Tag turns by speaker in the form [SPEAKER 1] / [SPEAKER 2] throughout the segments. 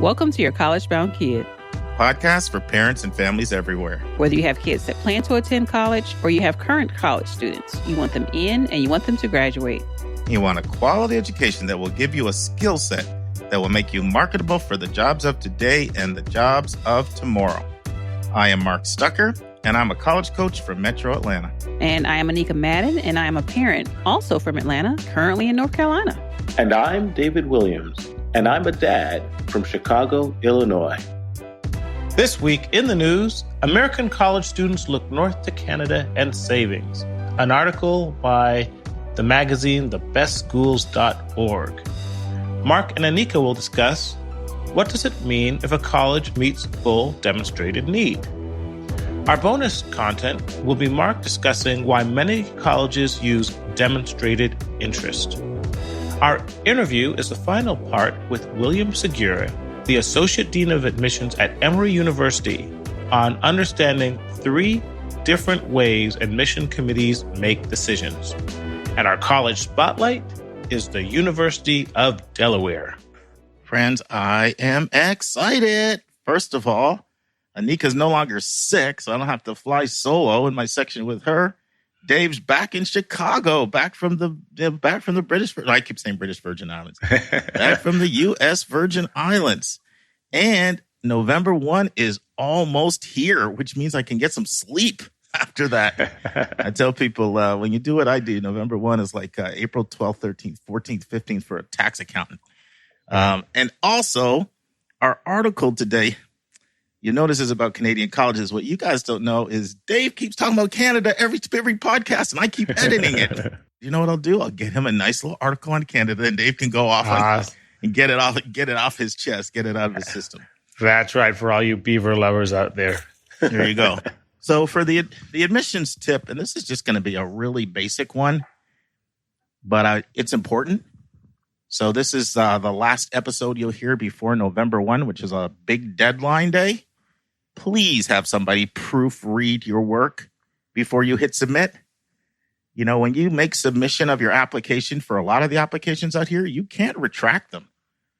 [SPEAKER 1] Welcome to Your College Bound Kid,
[SPEAKER 2] Podcast for parents and families everywhere.
[SPEAKER 1] Whether you have kids that plan to attend college or you have current college students, you want them in and you want them to graduate.
[SPEAKER 2] You want a quality education that will give you a skill set that will make you marketable for the jobs of today and the jobs of tomorrow. I am Mark Stucker, and I'm a college coach from Metro Atlanta.
[SPEAKER 1] And I am Anika Madden, and I am a parent, also from Atlanta, currently in North Carolina.
[SPEAKER 3] And I'm David Williams, and I'm a dad from Chicago, Illinois.
[SPEAKER 4] This week in the news, American college students look north to Canada and savings. An article by the magazine thebestschools.org. Mark and Anika will discuss, what does it mean if a college meets full demonstrated need? Our bonus content will be Mark discussing why many colleges use demonstrated interest. Our interview is the final part with William Segura, the Associate Dean of Admissions at Emory University, on understanding 3 different ways admission committees make decisions. And our college spotlight is the University of Delaware.
[SPEAKER 2] Friends, I am excited. First of all, Anika's no longer sick, so I don't have to fly solo in my section with her. Dave's back in Chicago, back from the British. I keep saying British Virgin Islands. Back from the U.S. Virgin Islands, and November 1 is almost here, which means I can get some sleep after that. I tell people when you do what I do, November 1 is like April 12th, 13th, 14th, 15th for a tax accountant. And also, our article today, you notice, is about Canadian colleges. What you guys don't know is Dave keeps talking about Canada every podcast, and I keep editing it. You know what I'll do? I'll get him a nice little article on Canada, and Dave can go off and get it off his chest, get it out of his system.
[SPEAKER 4] That's right, for all you beaver lovers out there.
[SPEAKER 2] There you go. So for the admissions tip, and this is just going to be a really basic one, but it's important. So this is the last episode you'll hear before November 1, which is a big deadline day. Please have somebody proofread your work before you hit submit. You know, when you make submission of your application, for a lot of the applications out here, you can't retract them.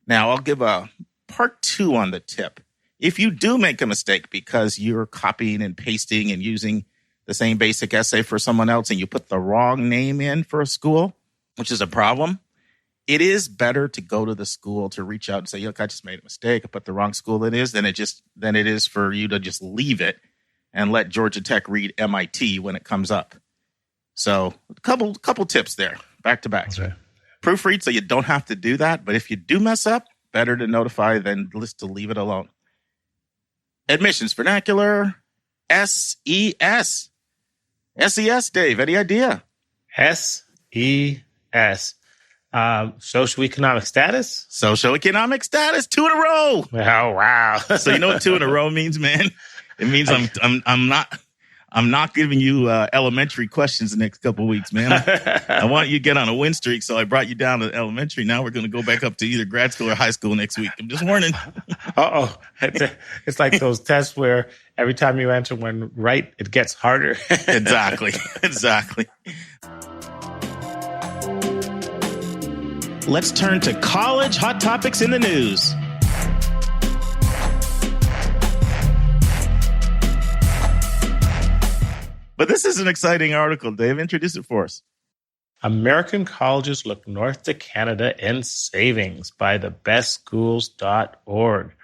[SPEAKER 2] Now, I'll give a part 2 on the tip. If you do make a mistake because you're copying and pasting and using the same basic essay for someone else and you put the wrong name in for a school, which is a problem, it is better to go to the school to reach out and say, look, I just made a mistake. I put the wrong school it is, than it is for you to just leave it and let Georgia Tech read MIT when it comes up. So a couple tips there, back to back.
[SPEAKER 4] Okay.
[SPEAKER 2] Proofread so you don't have to do that. But if you do mess up, better to notify than just to leave it alone. Admissions vernacular, SES. SES, Dave, any idea?
[SPEAKER 4] SES. Socioeconomic status?
[SPEAKER 2] Socioeconomic status, 2 in a row.
[SPEAKER 4] Oh, wow.
[SPEAKER 2] So you know what 2 in a row means, man? It means I'm not giving you elementary questions the next couple of weeks, man. I want you to get on a win streak, so I brought you down to elementary. Now we're going to go back up to either grad school or high school next week. I'm just warning.
[SPEAKER 4] Uh-oh. It's like those tests where every time you answer one right, it gets harder.
[SPEAKER 2] Exactly. Let's turn to college hot topics in the news. But this is an exciting article. Dave, introduce it for us.
[SPEAKER 4] American colleges look north to Canada and savings by thebestschools.org.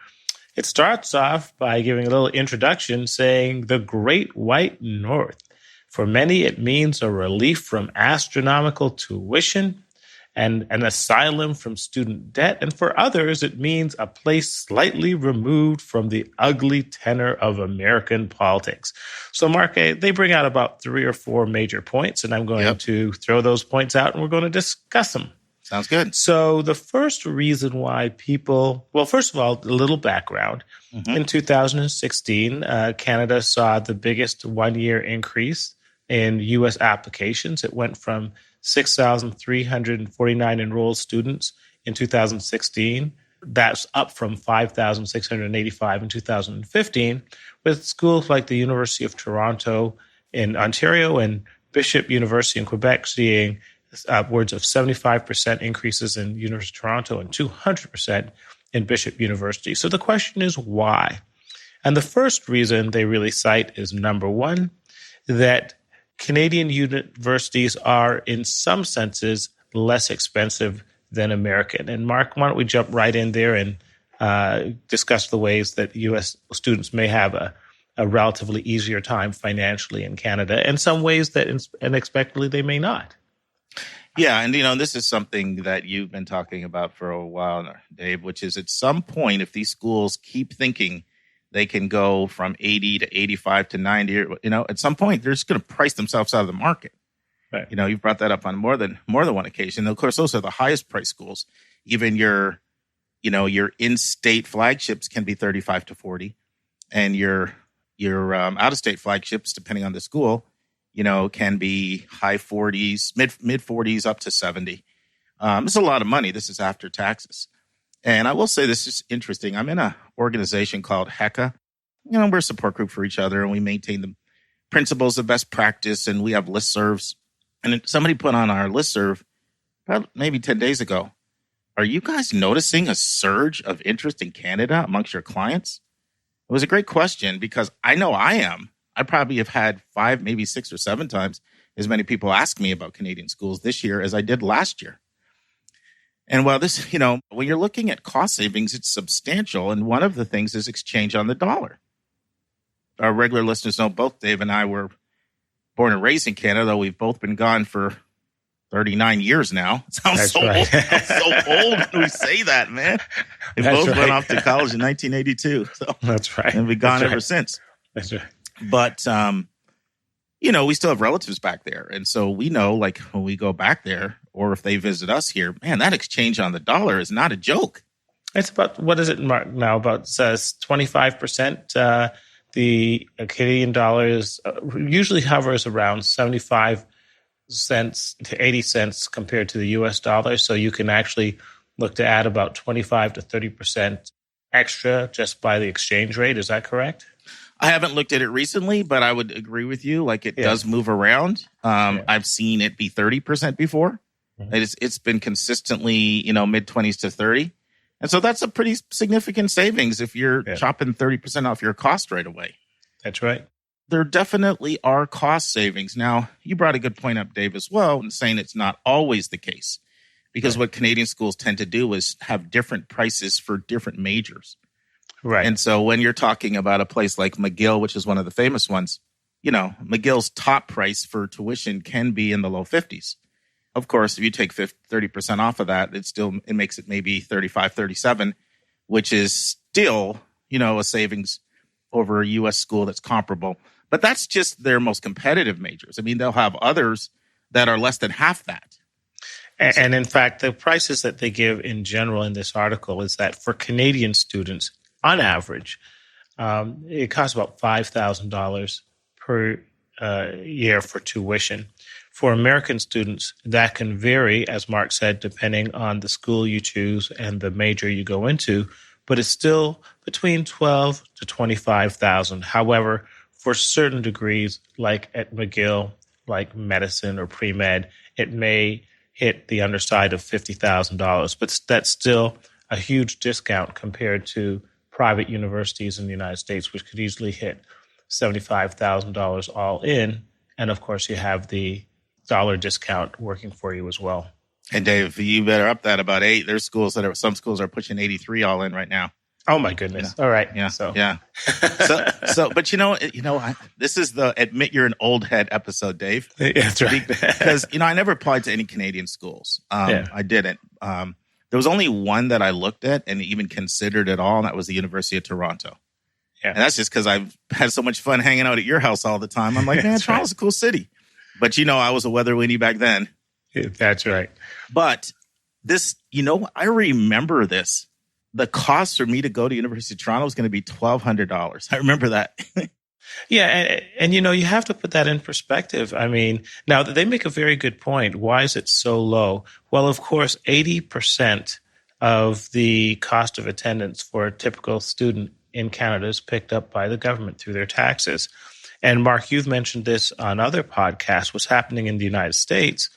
[SPEAKER 4] It starts off by giving a little introduction saying the Great White North. For many, it means a relief from astronomical tuition and an asylum from student debt. And for others, it means a place slightly removed from the ugly tenor of American politics. So, Mark, they bring out about 3 or 4 major points, and I'm going to throw those points out, and we're going to discuss them.
[SPEAKER 2] Sounds good.
[SPEAKER 4] So the first reason why first of all, a little background. Mm-hmm. In 2016, Canada saw the biggest one-year increase in U.S. applications. It went from 6,349 enrolled students in 2016. That's up from 5,685 in 2015, with schools like the University of Toronto in Ontario and Bishop University in Quebec seeing upwards of 75% increases in University of Toronto and 200% in Bishop University. So the question is why? And the first reason they really cite is, number one, that Canadian universities are, in some senses, less expensive than American. And Mark, why don't we jump right in there and discuss the ways that U.S. students may have a relatively easier time financially in Canada, and some ways that unexpectedly they may not.
[SPEAKER 2] Yeah, and this is something that you've been talking about for a while now, Dave, which is at some point, if these schools keep thinking they can go from 80 to 85 to 90, at some point they're just going to price themselves out of the market.
[SPEAKER 4] Right.
[SPEAKER 2] You've brought that up on more than one occasion. And of course, those are the highest price schools. Even your in-state flagships can be 35 to 40, and your out-of-state flagships, depending on the school, can be high 40s, mid 40s, up to 70. It's a lot of money. This is after taxes. And I will say this is interesting. I'm in an organization called HECA. We're a support group for each other, and we maintain the principles of best practice, and we have listservs. And somebody put on our listserv about maybe 10 days ago, are you guys noticing a surge of interest in Canada amongst your clients? It was a great question, because I know I am. I probably have had 5, maybe 6 or 7 times as many people ask me about Canadian schools this year as I did last year. And while this, when you're looking at cost savings, it's substantial. And one of the things is exchange on the dollar. Our regular listeners know both Dave and I were born and raised in Canada, though we've both been gone for 39 years now. It sounds so old. So old when we say that, man. We both went off to college in 1982. So
[SPEAKER 4] that's right.
[SPEAKER 2] And we've been gone ever since.
[SPEAKER 4] That's right.
[SPEAKER 2] But, we still have relatives back there. And so we know, like, when we go back there, or if they visit us here, man, that exchange on the dollar is not a joke.
[SPEAKER 4] It's about, what is it, Mark, now? About 25%. The Canadian dollar usually hovers around 75 cents to 80 cents compared to the U.S. dollar. So you can actually look to add about 25 to 30% extra just by the exchange rate. Is that correct?
[SPEAKER 2] I haven't looked at it recently, but I would agree with you. Like, it does move around. I've seen it be 30% before. Mm-hmm. It's been consistently, mid-20s to 30. And so that's a pretty significant savings if you're chopping 30% off your cost right away.
[SPEAKER 4] That's right.
[SPEAKER 2] There definitely are cost savings. Now, you brought a good point up, Dave, as well, in saying it's not always the case. Because what Canadian schools tend to do is have different prices for different majors.
[SPEAKER 4] Right.
[SPEAKER 2] And so when you're talking about a place like McGill, which is one of the famous ones, McGill's top price for tuition can be in the low 50s. Of course, if you take 30% off of that, it makes it maybe 35, 37, which is still, a savings over a U.S. school that's comparable. But that's just their most competitive majors. I mean, they'll have others that are less than half that.
[SPEAKER 4] And in fact, the prices that they give in general in this article is that for Canadian students, on average, it costs about $5,000 per year for tuition. For American students, that can vary, as Mark said, depending on the school you choose and the major you go into, but it's still between $12,000 to $25,000. However, for certain degrees, like at McGill, like medicine or pre-med, it may hit the underside of $50,000, but that's still a huge discount compared to private universities in the United States, which could easily hit $75,000 all in. And of course, you have the dollar discount working for you as well.
[SPEAKER 2] And Dave, you better up that about 8. There's some schools are pushing 83 all in right now.
[SPEAKER 4] Oh my goodness! All right,
[SPEAKER 2] yeah,
[SPEAKER 4] so
[SPEAKER 2] but this is the admit you're an old head episode, Dave.
[SPEAKER 4] Yeah, that's right.
[SPEAKER 2] Because I never applied to any Canadian schools. I didn't. There was only one that I looked at and even considered at all, and that was the University of Toronto. Yeah, and that's just because I've had so much fun hanging out at your house all the time. I'm like, man, Toronto's a cool city. But I was a weather weenie back then.
[SPEAKER 4] Yeah, that's right.
[SPEAKER 2] But this, I remember this. The cost for me to go to University of Toronto was going to be $1,200. I remember that.
[SPEAKER 4] Yeah, and you have to put that in perspective. I mean, now they make a very good point. Why is it so low? Well, of course, 80% of the cost of attendance for a typical student in Canada is picked up by the government through their taxes. And Mark, you've mentioned this on other podcasts. What's happening in the United States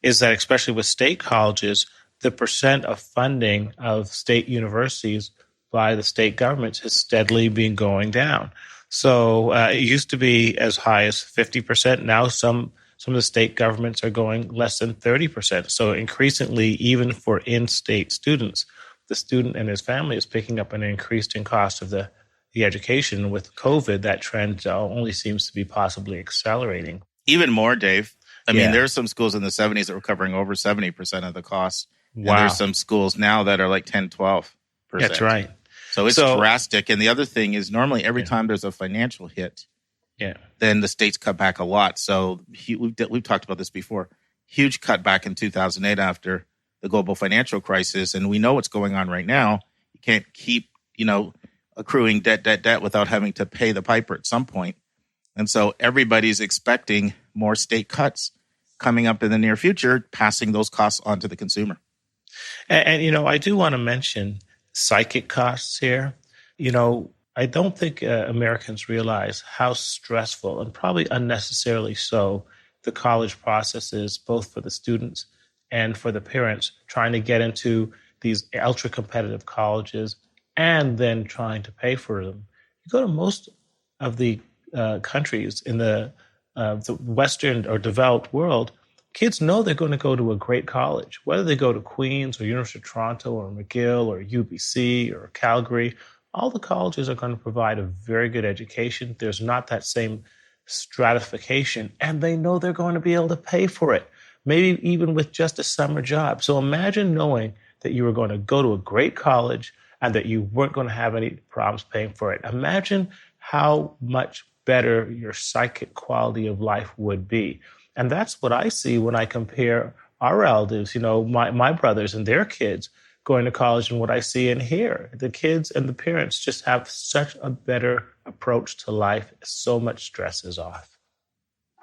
[SPEAKER 4] is that, especially with state colleges, the percent of funding of state universities by the state governments has steadily been going down. So it used to be as high as 50%. Now some of the state governments are going less than 30%. So increasingly, even for in-state students, the student and his family is picking up an increasing cost of the education. With COVID, that trend only seems to be possibly accelerating.
[SPEAKER 2] Even more, Dave. I
[SPEAKER 4] Yeah.
[SPEAKER 2] mean, there's some schools in the 70s that were covering over 70% of the cost.
[SPEAKER 4] Wow.
[SPEAKER 2] And there's some schools now that are like 10, 12%.
[SPEAKER 4] That's right.
[SPEAKER 2] So it's drastic. And the other thing is normally every time there's a financial hit, then the states cut back a lot. So we've talked about this before. Huge cutback in 2008 after the global financial crisis. And we know what's going on right now. You can't keep, accruing debt without having to pay the piper at some point. And so everybody's expecting more state cuts coming up in the near future, passing those costs on to the consumer.
[SPEAKER 4] And I do want to mention psychic costs here. I don't think Americans realize how stressful and probably unnecessarily so the college process is, both for the students and for the parents trying to get into these ultra competitive colleges and then trying to pay for them. You go to most of the countries in the Western or developed world, kids know they're going to go to a great college, whether they go to Queens or University of Toronto or McGill or UBC or Calgary. All the colleges are going to provide a very good education. There's not that same stratification, and they know they're going to be able to pay for it, maybe even with just a summer job. So imagine knowing that you were going to go to a great college and that you weren't going to have any problems paying for it. Imagine how much better your psychic quality of life would be. And that's what I see when I compare our relatives, my brothers and their kids going to college, and what I see and hear. The kids and the parents just have such a better approach to life. So much stress is off.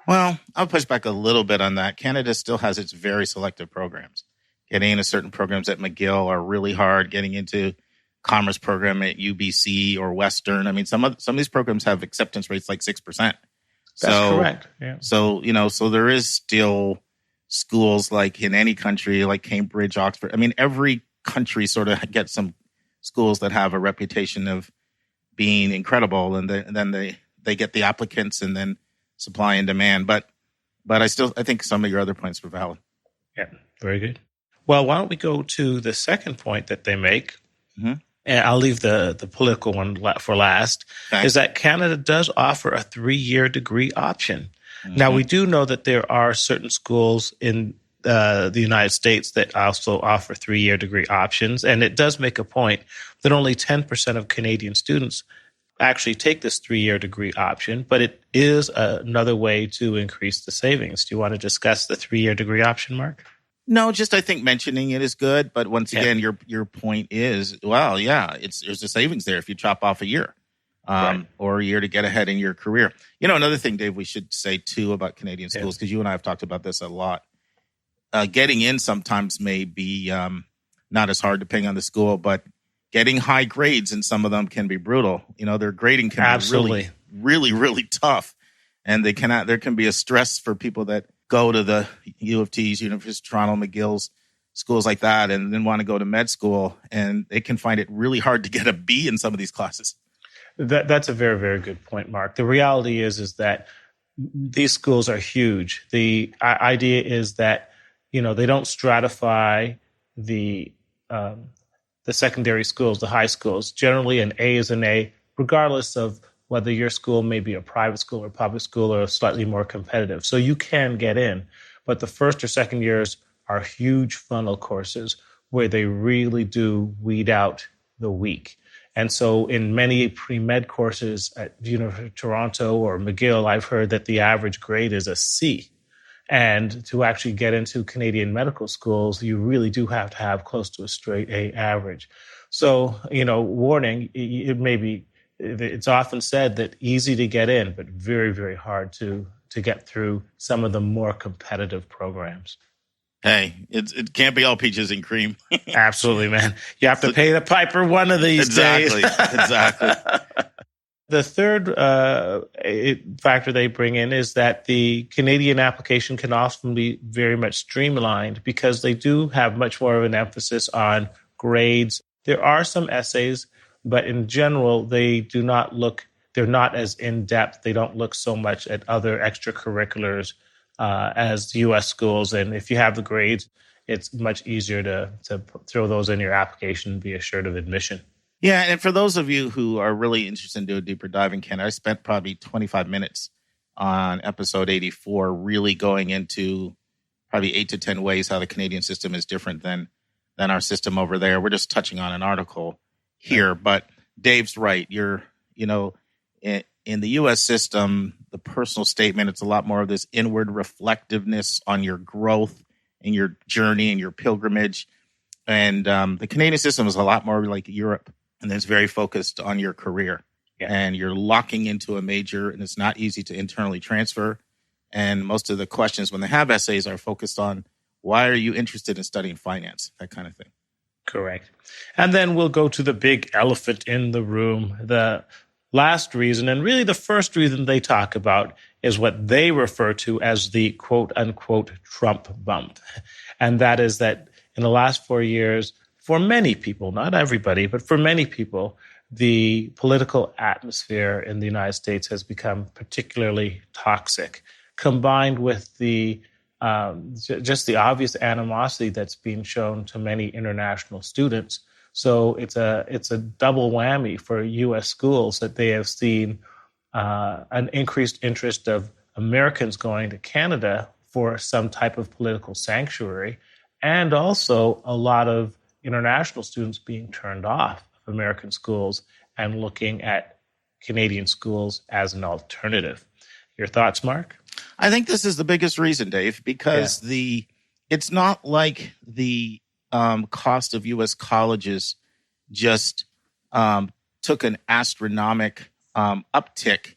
[SPEAKER 2] Well, I'll push back a little bit on that. Canada still has its very selective programs. Getting into certain programs at McGill are really hard. Getting into commerce program at UBC or Western. I mean, some of these programs have acceptance rates like 6%.
[SPEAKER 4] That's correct. Yeah.
[SPEAKER 2] So there is still schools like in any country, like Cambridge, Oxford. I mean, every country sort of gets some schools that have a reputation of being incredible, and then they get the applicants and then supply and demand. But I think some of your other points were valid.
[SPEAKER 4] Yeah, very good. Well, why don't we go to the second point that they make? Mm-hmm. And I'll leave the political one for last, okay. Is that Canada does offer a 3-year degree option. Mm-hmm. Now, we do know that there are certain schools in the United States that also offer 3-year degree options. And it does make a point that only 10% of Canadian students actually take this 3-year degree option, but it is another way to increase the savings. Do you want to discuss the 3-year degree option, Mark?
[SPEAKER 2] No, just I think mentioning it is good. But once again, your point is, well, yeah, there's a savings there if you chop off a year or a year to get ahead in your career. Another thing, Dave, we should say too about Canadian schools, because you and I have talked about this a lot. Getting in sometimes may be not as hard depending on the school, but getting high grades in some of them can be brutal. Their grading can be really, really, really tough. And there can be a stress for people that go to the U of T's, University of Toronto, McGill's, schools like that, and then want to go to med school. And they can find it really hard to get a B in some of these classes.
[SPEAKER 4] That's a very, very good point, Mark. The reality is that these schools are huge. The idea is that, they don't stratify the secondary schools, the high schools. Generally, an A is an A, regardless of whether your school may be a private school or public school or slightly more competitive. So you can get in. But the first or second years are huge funnel courses where they really do weed out the weak. And so in many pre-med courses at University of Toronto or McGill, I've heard that the average grade is a C. And to actually get into Canadian medical schools, you really do have to have close to a straight A average. So, warning, it's often said that easy to get in, but very, very hard to get through some of the more competitive programs.
[SPEAKER 2] Hey, it can't be all peaches and cream.
[SPEAKER 4] Absolutely, man. You have to pay the piper one of these days.
[SPEAKER 2] Exactly.
[SPEAKER 4] The third factor they bring in is that the Canadian application can often be very much streamlined because they do have much more of an emphasis on grades. There are some essays, but in general, they're not as in-depth. They don't look so much at other extracurriculars as U.S. schools. And if you have the grades, it's much easier to throw those in your application and be assured of admission.
[SPEAKER 2] Yeah, and for those of you who are really interested in doing a deeper dive in Canada, I spent probably 25 minutes on episode 84 really going into probably 8 to 10 ways how the Canadian system is different than our system over there. We're just touching on an article here, but Dave's right. In the U.S. system, the personal statement, it's a lot more of this inward reflectiveness on your growth and your journey and your pilgrimage. And the Canadian system is a lot more like Europe. And it's very focused on your career. Yeah. And you're locking into a major, and it's not easy to internally transfer. And most of the questions when they have essays are focused on why are you interested in studying finance, that kind of thing.
[SPEAKER 4] Correct. And then we'll go to the big elephant in the room. The last reason, and really the first reason they talk about, is what they refer to as the quote-unquote Trump bump. And that is that in the last 4 years, for many people, not everybody, but for many people, the political atmosphere in the United States has become particularly toxic, combined with the just the obvious animosity that's being shown to many international students. So it's a double whammy for U.S. schools that they have seen an increased interest of Americans going to Canada for some type of political sanctuary, and also a lot of international students being turned off of American schools and looking at Canadian schools as an alternative. Your thoughts, Mark?
[SPEAKER 2] I think this is the biggest reason, Dave, because it's not like the cost of U.S. colleges just took an astronomical uptick,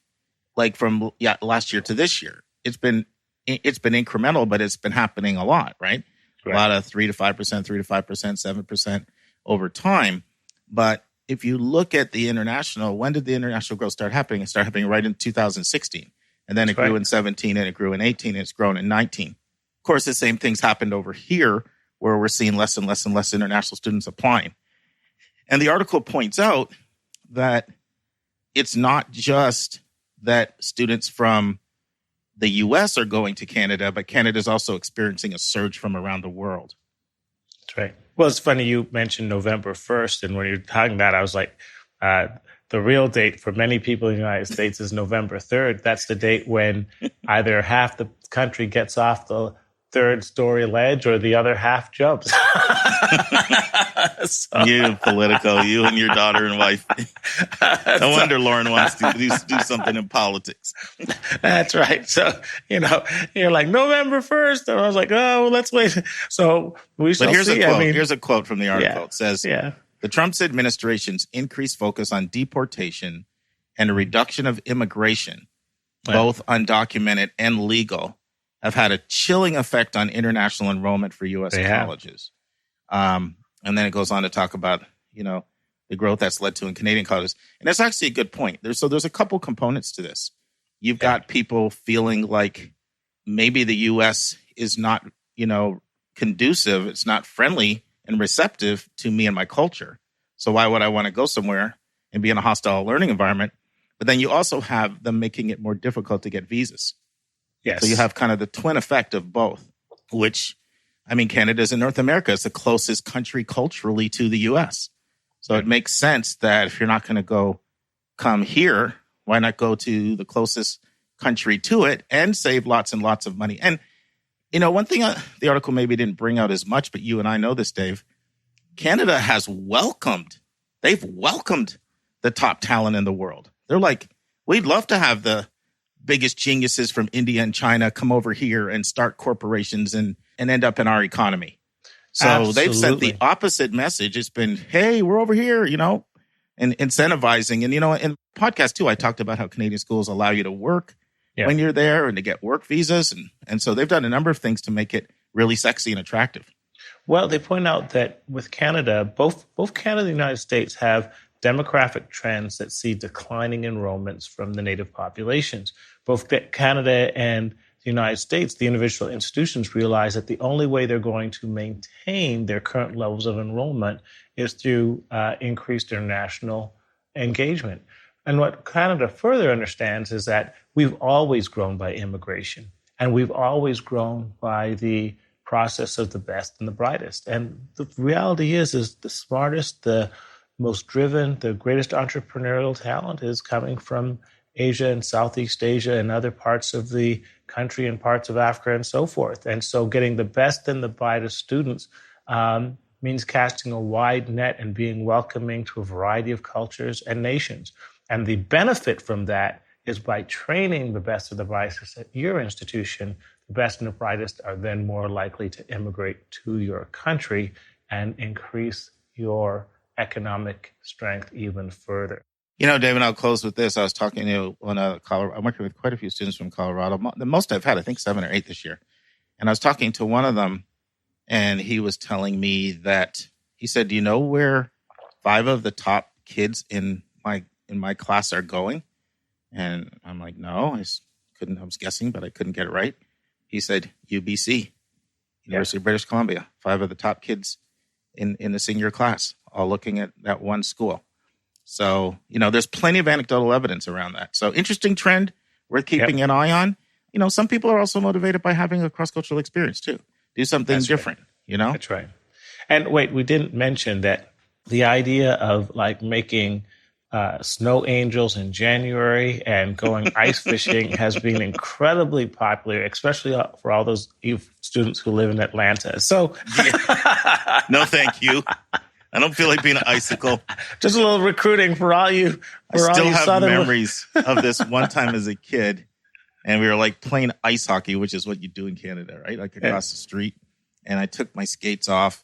[SPEAKER 2] like from last year to this year. It's been incremental, but it's been happening a lot, right? A lot of 3 to 5%, 3 to 5%, 7% over time. But if you look at the international, when did the international growth start happening? It started happening right in 2016. And then it grew in 17, and it grew in 18, and it's grown in 19. Of course, the same things happened over here, where we're seeing less and less and less international students applying. And the article points out that it's not just that students from the U.S. are going to Canada, but Canada is also experiencing a surge from around the world.
[SPEAKER 4] That's right. Well, it's funny you mentioned November 1st, and when you're talking about it, I was like, the real date for many people in the United States is November 3rd. That's the date when either half the country gets off the third-story ledge or the other half jumps.
[SPEAKER 2] You, Politico, you and your daughter and wife. No wonder Lauren wants to do something in politics.
[SPEAKER 4] That's right. So, you're like, November 1st. And I was like, oh, well, let's wait. So we shall see.
[SPEAKER 2] Here's a quote from the article. It says, the Trump administration's increased focus on deportation and a reduction of immigration, both undocumented and legal, have had a chilling effect on international enrollment for U.S. colleges. And then it goes on to talk about, the growth that's led to in Canadian colleges. And that's actually a good point. There's a couple components to this. You've got people feeling like maybe the U.S. is not, conducive. It's not friendly and receptive to me and my culture. So why would I want to go somewhere and be in a hostile learning environment? But then you also have them making it more difficult to get visas.
[SPEAKER 4] Yes.
[SPEAKER 2] So you have kind of the twin effect of both, which, Canada's in North America. It's the closest country culturally to the U.S. So it makes sense that if you're not going to come here, why not go to the closest country to it and save lots and lots of money? And, one thing the article maybe didn't bring out as much, but you and I know this, Dave, Canada they've welcomed the top talent in the world. They're like, we'd love to have the biggest geniuses from India and China come over here and start corporations and end up in our economy. So
[SPEAKER 4] Absolutely.
[SPEAKER 2] They've sent the opposite message. It's been, hey, we're over here, and incentivizing. And, in the podcast too, I talked about how Canadian schools allow you to work when you're there and to get work visas. And so they've done a number of things to make it really sexy and attractive.
[SPEAKER 4] Well, they point out that with Canada, both Canada and the United States have demographic trends that see declining enrollments from the native populations. Both Canada and the United States, the individual institutions realize that the only way they're going to maintain their current levels of enrollment is through increased international engagement. And what Canada further understands is that we've always grown by immigration, and we've always grown by the process of the best and the brightest. And the reality is the smartest, the most driven, the greatest entrepreneurial talent is coming from Asia and Southeast Asia and other parts of the country and parts of Africa and so forth. And so getting the best and the brightest students means casting a wide net and being welcoming to a variety of cultures and nations. And the benefit from that is by training the best of the brightest at your institution, the best and the brightest are then more likely to immigrate to your country and increase your economic strength even further.
[SPEAKER 2] You know, David, I'll close with this. I was talking to one of Colorado. I'm working with quite a few students from Colorado. The most I've had, I think 7 or 8 this year. And I was talking to one of them, and he was telling me that he said, "Do you know where 5 of the top kids in my class are going?" And I'm like, "No, I was guessing, but I couldn't get it right." He said, UBC, University of British Columbia. 5 of the top kids in the senior class, all looking at that one school. So, you know, there's plenty of anecdotal evidence around that. So interesting trend worth keeping an eye on. You know, some people are also motivated by having a cross-cultural experience too. Do something different, you know?
[SPEAKER 4] That's right. And wait, we didn't mention that the idea of like making snow angels in January and going ice fishing has been incredibly popular, especially for all those students who live in Atlanta. So,
[SPEAKER 2] no, thank you. I don't feel like being an icicle.
[SPEAKER 4] Just a little recruiting for all you.
[SPEAKER 2] I still have memories of this one time as a kid, and we were like playing ice hockey, which is what you do in Canada, right? Like across the street. And I took my skates off,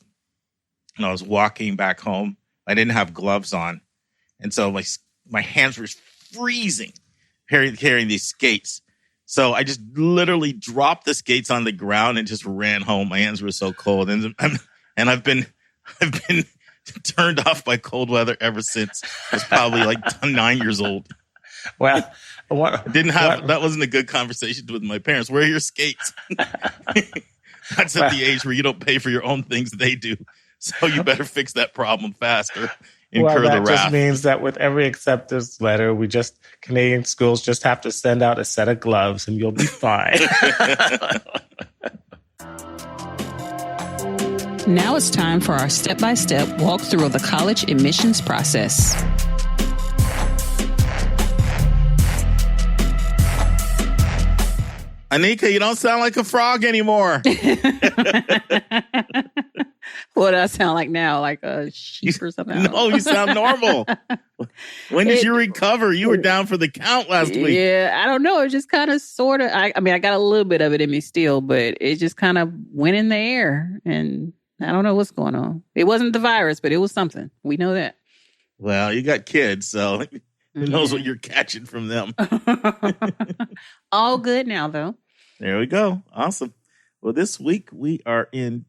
[SPEAKER 2] and I was walking back home. I didn't have gloves on, and so my hands were freezing carrying these skates. So I just literally dropped the skates on the ground and just ran home. My hands were so cold, and I've been turned off by cold weather ever since. I was probably like 9 years old.
[SPEAKER 4] Well,
[SPEAKER 2] that wasn't a good conversation with my parents. Where are your skates? That's at the age where you don't pay for your own things, they do. So you better fix that problem fast or incur the wrath.
[SPEAKER 4] That just means that with every acceptance letter, Canadian schools just have to send out a set of gloves and you'll be fine.
[SPEAKER 1] Now it's time for our step-by-step walkthrough of the college admissions process.
[SPEAKER 2] Anika, you don't sound like a frog anymore.
[SPEAKER 1] What do I sound like now? Like a sheep or something?
[SPEAKER 2] No, you sound normal. When did you recover? You were down for the count last week.
[SPEAKER 1] Yeah, I don't know. It just kind of sort of, I mean, I got a little bit of it in me still, but it just kind of went in the air and I don't know what's going on. It wasn't the virus, but it was something. We know that.
[SPEAKER 2] Well, you got kids, so who knows what you're catching from them.
[SPEAKER 1] All good now, though.
[SPEAKER 2] There we go. Awesome. Well, this week we are in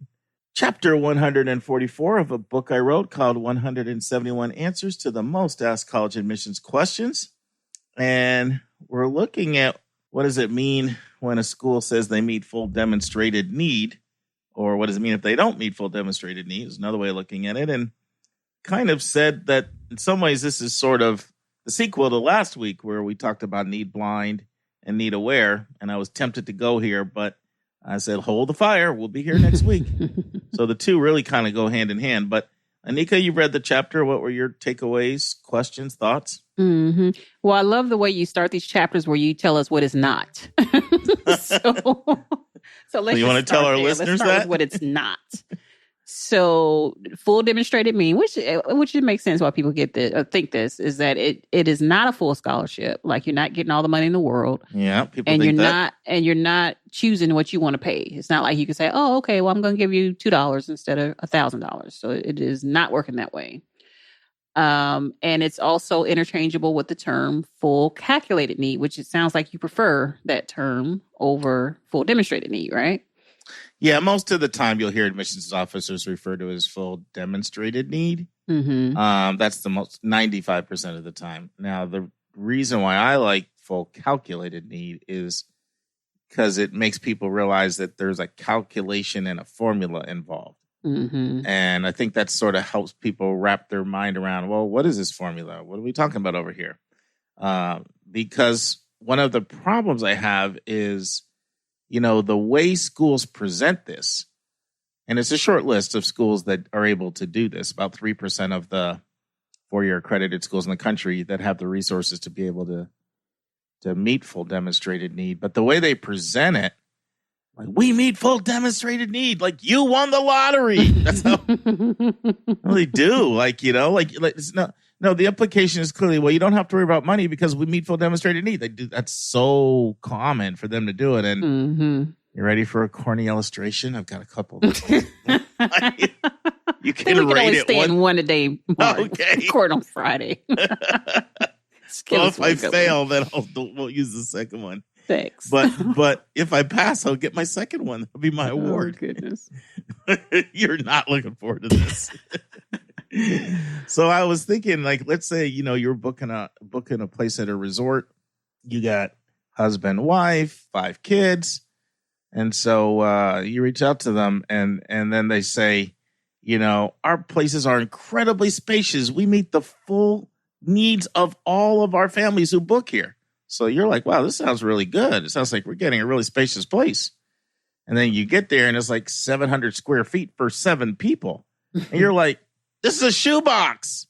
[SPEAKER 2] chapter 144 of a book I wrote called 171 Answers to the Most Asked College Admissions Questions. And we're looking at what does it mean when a school says they meet full demonstrated need, or what does it mean if they don't meet full demonstrated need is another way of looking at it. And kind of said that in some ways this is sort of the sequel to last week where we talked about need blind and need aware. And I was tempted to go here, but I said, hold the fire. We'll be here next week. So the two really kind of go hand in hand. But Anika, you read the chapter. What were your takeaways, questions, thoughts?
[SPEAKER 1] Mm-hmm. Well, I love the way you start these chapters where you tell us what is not. So let's
[SPEAKER 2] you want to tell our listeners that?
[SPEAKER 1] What it's not. So full demonstrated mean, which makes sense why people get this, think this, is that it is not a full scholarship. Like you're not getting all the money in the world.
[SPEAKER 2] Yeah, people think that.
[SPEAKER 1] And you're not choosing what you want to pay. It's not like you can say, oh, okay, well, I'm going to give you $2 instead of $1,000. So it is not working that way. And it's also interchangeable with the term full calculated need, which it sounds like you prefer that term over full demonstrated need, right?
[SPEAKER 2] Yeah, most of the time you'll hear admissions officers refer to as full demonstrated need.
[SPEAKER 1] Mm-hmm.
[SPEAKER 2] That's the most 95% of the time. Now, the reason why I like full calculated need is because it makes people realize that there's a calculation and a formula involved.
[SPEAKER 1] Mm-hmm.
[SPEAKER 2] And I think that sort of helps people wrap their mind around, well, what is this formula? What are we talking about over here? Because one of the problems I have is, the way schools present this, and it's a short list of schools that are able to do this, about 3% of the 4-year accredited schools in the country that have the resources to be able to meet full demonstrated need. But the way they present it, like, we meet full demonstrated need, like you won the lottery. That's how they do. Like, it's no, the implication is clearly, well, you don't have to worry about money because we meet full demonstrated need. They do. That's so common for them to do it. And you ready for a corny illustration? I've got a couple. You can rate it
[SPEAKER 1] one a day. Mark.
[SPEAKER 2] Okay.
[SPEAKER 1] Record on Friday.
[SPEAKER 2] Well, if I fail, then we'll use the second one.
[SPEAKER 1] Thanks.
[SPEAKER 2] But if I pass, I'll get my second one. That'll be my award.
[SPEAKER 1] Oh, goodness.
[SPEAKER 2] You're not looking forward to this. So I was thinking, like, let's say, you're booking a place at a resort. You got husband, wife, 5 kids. And so you reach out to them and then they say, our places are incredibly spacious. We meet the full needs of all of our families who book here. So you're like, wow, this sounds really good. It sounds like we're getting a really spacious place. And then you get there and it's like 700 square feet for 7 people. And you're like, this is a shoebox.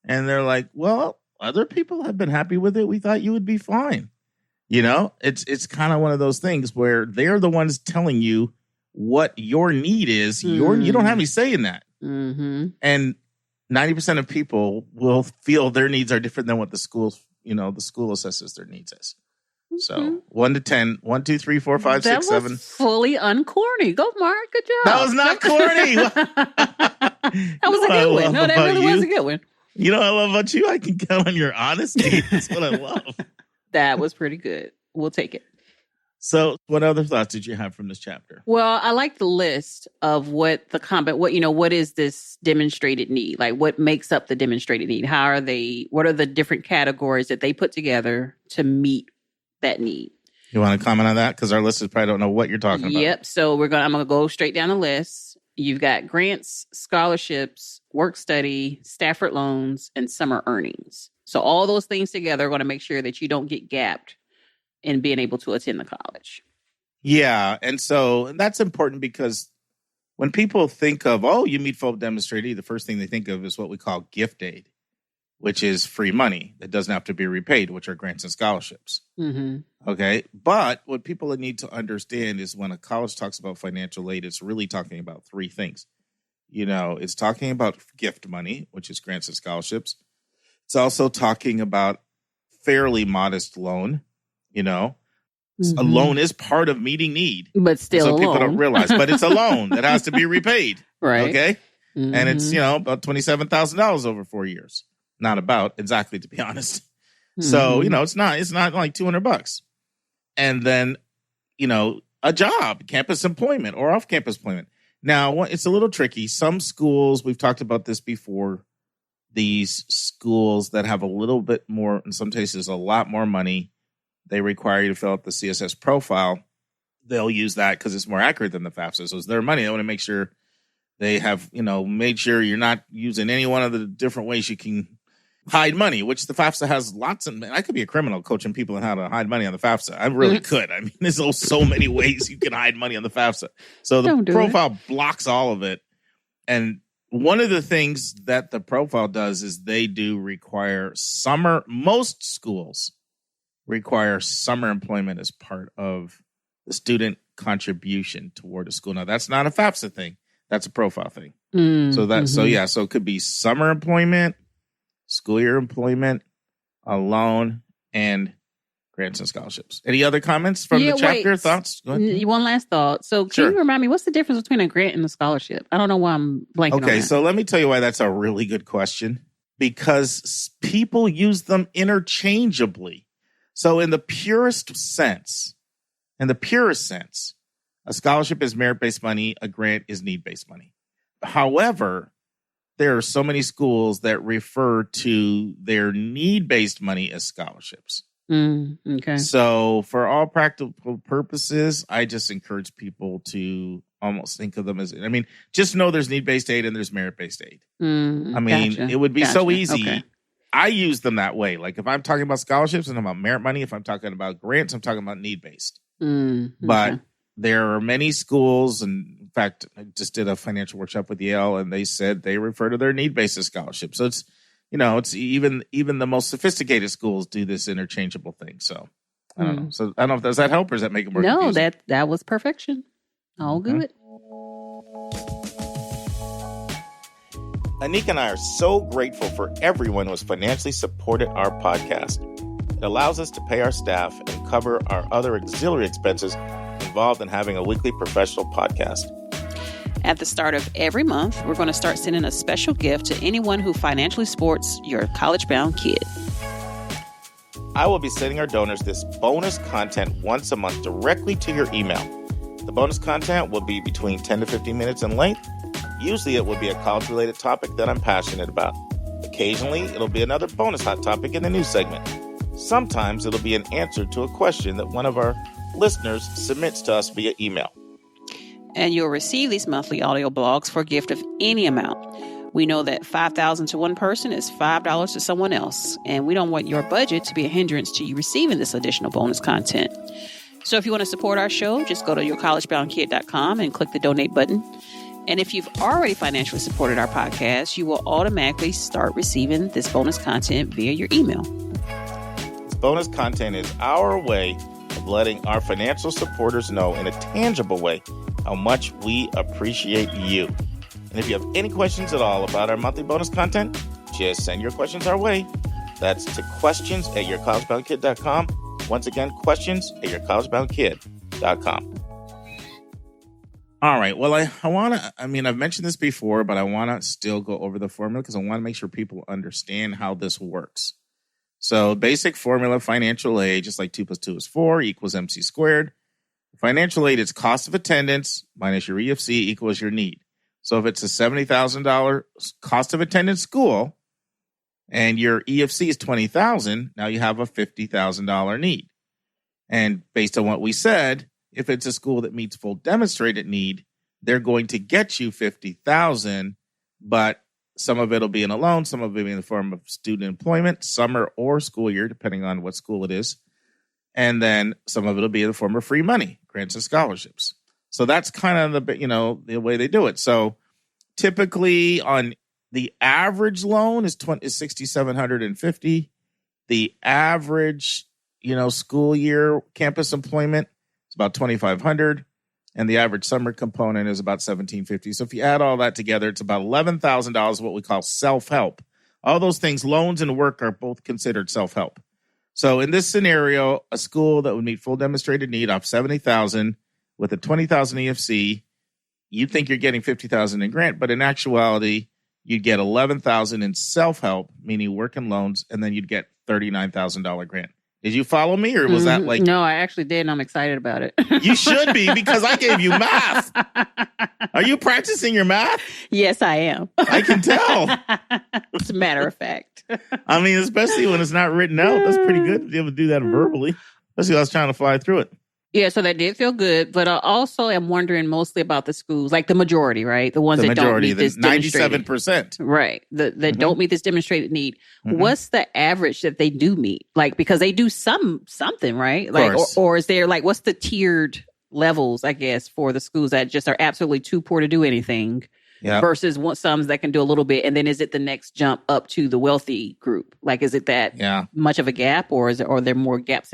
[SPEAKER 2] And they're like, well, other people have been happy with it. We thought you would be fine. It's kind of one of those things where they're the ones telling you what your need is. You don't have any say in that.
[SPEAKER 1] Mm-hmm.
[SPEAKER 2] And 90% of people will feel their needs are different than what the school assesses their needs as. So 1 to 10, 1, 2, 3, 4, 5, 6, 7.
[SPEAKER 1] That was fully uncorny. Go, Mark. Good job.
[SPEAKER 2] That was not corny.
[SPEAKER 1] That was a good one. No, that really was a good one.
[SPEAKER 2] I love about you. I can count on your honesty. That's what I love.
[SPEAKER 1] That was pretty good. We'll take it.
[SPEAKER 2] So what other thoughts did you have from this chapter?
[SPEAKER 1] Well, I like the list of what is this demonstrated need? Like, what makes up the demonstrated need? What are the different categories that they put together to meet that need?
[SPEAKER 2] You want to comment on that? Because our listeners probably don't know what you're talking about.
[SPEAKER 1] Yep. So I'm going to go straight down the list. You've got grants, scholarships, work study, Stafford loans, and summer earnings. So all those things together are going to make sure that you don't get gapped in being able to attend the college.
[SPEAKER 2] Yeah. And so that's important because when people think of, you meet full demonstrated, the first thing they think of is what we call gift aid, which is free money that doesn't have to be repaid, which are grants and scholarships.
[SPEAKER 1] Mm-hmm.
[SPEAKER 2] Okay. But what people need to understand is when a college talks about financial aid, it's really talking about 3 things. It's talking about gift money, which is grants and scholarships. It's also talking about fairly modest loan.
[SPEAKER 1] Mm-hmm.
[SPEAKER 2] A loan is part of meeting need,
[SPEAKER 1] but still,
[SPEAKER 2] so people don't realize. But it's a loan that has to be repaid,
[SPEAKER 1] right?
[SPEAKER 2] Okay,
[SPEAKER 1] mm-hmm.
[SPEAKER 2] And it's about $27,000 over 4 years. Not about exactly, to be honest. Mm-hmm. So it's not like $200. And then a job, campus employment or off-campus employment. Now it's a little tricky. Some schools, we've talked about this before. These schools that have a little bit more, in some cases, a lot more money, they require you to fill out the CSS profile. They'll use that because it's more accurate than the FAFSA. So it's their money. They want to make sure they have, made sure you're not using any one of the different ways you can hide money, which the FAFSA has lots of. I could be a criminal coaching people on how to hide money on the FAFSA. I really could. I mean, there's so many ways you can hide money on the FAFSA. So the profile blocks all of it. And one of the things that the profile does is they do require most schools require summer employment as part of the student contribution toward a school. Now, that's not a FAFSA thing. That's a profile thing. So it could be summer employment, school year employment, a loan, and grants and scholarships. Any other comments from the chapter? Thoughts? Go ahead.
[SPEAKER 1] One last thought. So can you remind me, what's the difference between a grant and a scholarship? I don't know why I'm blanking on that.
[SPEAKER 2] Okay, so let me tell you why that's a really good question. Because people use them interchangeably. So in the purest sense, a scholarship is merit-based money, a grant is need-based money. However, there are so many schools that refer to their need-based money as scholarships.
[SPEAKER 1] Okay.
[SPEAKER 2] So for all practical purposes, I just encourage people to almost think of them as, just know there's need-based aid and there's merit-based aid.
[SPEAKER 1] Gotcha.
[SPEAKER 2] It would be so easy.
[SPEAKER 1] Okay.
[SPEAKER 2] I use them that way. Like if I'm talking about scholarships and I'm about merit money, if I'm talking about grants, I'm talking about need-based. But there are many schools, and in fact, I just did a financial workshop with Yale, and they said they refer to their need-based as scholarships. So it's, it's even the most sophisticated schools do this interchangeable thing. So I don't know. So I don't know if does that help or does that make it more confusing?
[SPEAKER 1] No, that was perfection. All good.
[SPEAKER 2] Anika and I are so grateful for everyone who has financially supported our podcast. It allows us to pay our staff and cover our other auxiliary expenses involved in having a weekly professional podcast.
[SPEAKER 1] At the start of every month, we're going to start sending a special gift to anyone who financially supports your college-bound kid.
[SPEAKER 2] I will be sending our donors this bonus content once a month directly to your email. The bonus content will be between 10 to 15 minutes in length. Usually it will be a college-related topic that I'm passionate about. Occasionally, it'll be another bonus hot topic in the news segment. Sometimes it'll be an answer to a question that one of our listeners submits to us via email.
[SPEAKER 1] And you'll receive these monthly audio blogs for a gift of any amount. We know that $5,000 to one person is $5 to someone else, and we don't want your budget to be a hindrance to you receiving this additional bonus content. So if you want to support our show, just go to yourcollegeboundkid.com and click the donate button. And if you've already financially supported our podcast, you will automatically start receiving this bonus content via your email.
[SPEAKER 2] This bonus content is our way of letting our financial supporters know in a tangible way how much we appreciate you. And if you have any questions at all about our monthly bonus content, just send your questions our way. That's to questions@yourcollegeboundkid.com. Once again, questions@yourcollegeboundkid.com. All right. Well, I want to, I've mentioned this before, but I want to still go over the formula because I want to make sure people understand how this works. So basic formula, financial aid, just like 2 + 2 is 4 equals MC squared. Financial aid is cost of attendance minus your EFC equals your need. So if it's a $70,000 cost of attendance school and your EFC is $20,000, now you have a $50,000 need. And based on what we said, if it's a school that meets full demonstrated need, they're going to get you $50,000, but some of it will be in a loan, some of it will be in the form of student employment, summer or school year, depending on what school it is. And then some of it will be in the form of free money, grants and scholarships. So that's kind of the way they do it. So typically on the average loan is $6,750. The average, school year campus employment is about $2,500. And the average summer component is about $1,750. So if you add all that together, it's about $11,000, what we call self-help. All those things, loans and work, are both considered self-help. So in this scenario, a school that would meet full demonstrated need off $70,000 with a $20,000 EFC, you'd think you're getting $50,000 in grant, but in actuality, you'd get $11,000 in self-help, meaning work and loans, and then you'd get $39,000 grant. Did you follow me, or was that like...
[SPEAKER 1] No, I actually did, and I'm excited about it.
[SPEAKER 2] You should be, because I gave you math. Are you practicing your math?
[SPEAKER 1] Yes, I am.
[SPEAKER 2] I can tell.
[SPEAKER 1] As a matter of fact.
[SPEAKER 2] Especially when it's not written out. That's pretty good to be able to do that verbally. Especially when I was trying to fly through it.
[SPEAKER 1] Yeah, so that did feel good, but I also am wondering mostly about the schools, like the majority, right? The ones that don't meet this
[SPEAKER 2] 97%.
[SPEAKER 1] Right, that don't meet this demonstrated need. Mm-hmm. What's the average that they do meet? Like, because they do something, right? Like, or is there like, what's the tiered levels, I guess, for the schools that just are absolutely too poor to do anything? Yep. Versus some that can do a little bit, and then is it the next jump up to the wealthy group? Like, is it that much of a gap, or are there more gaps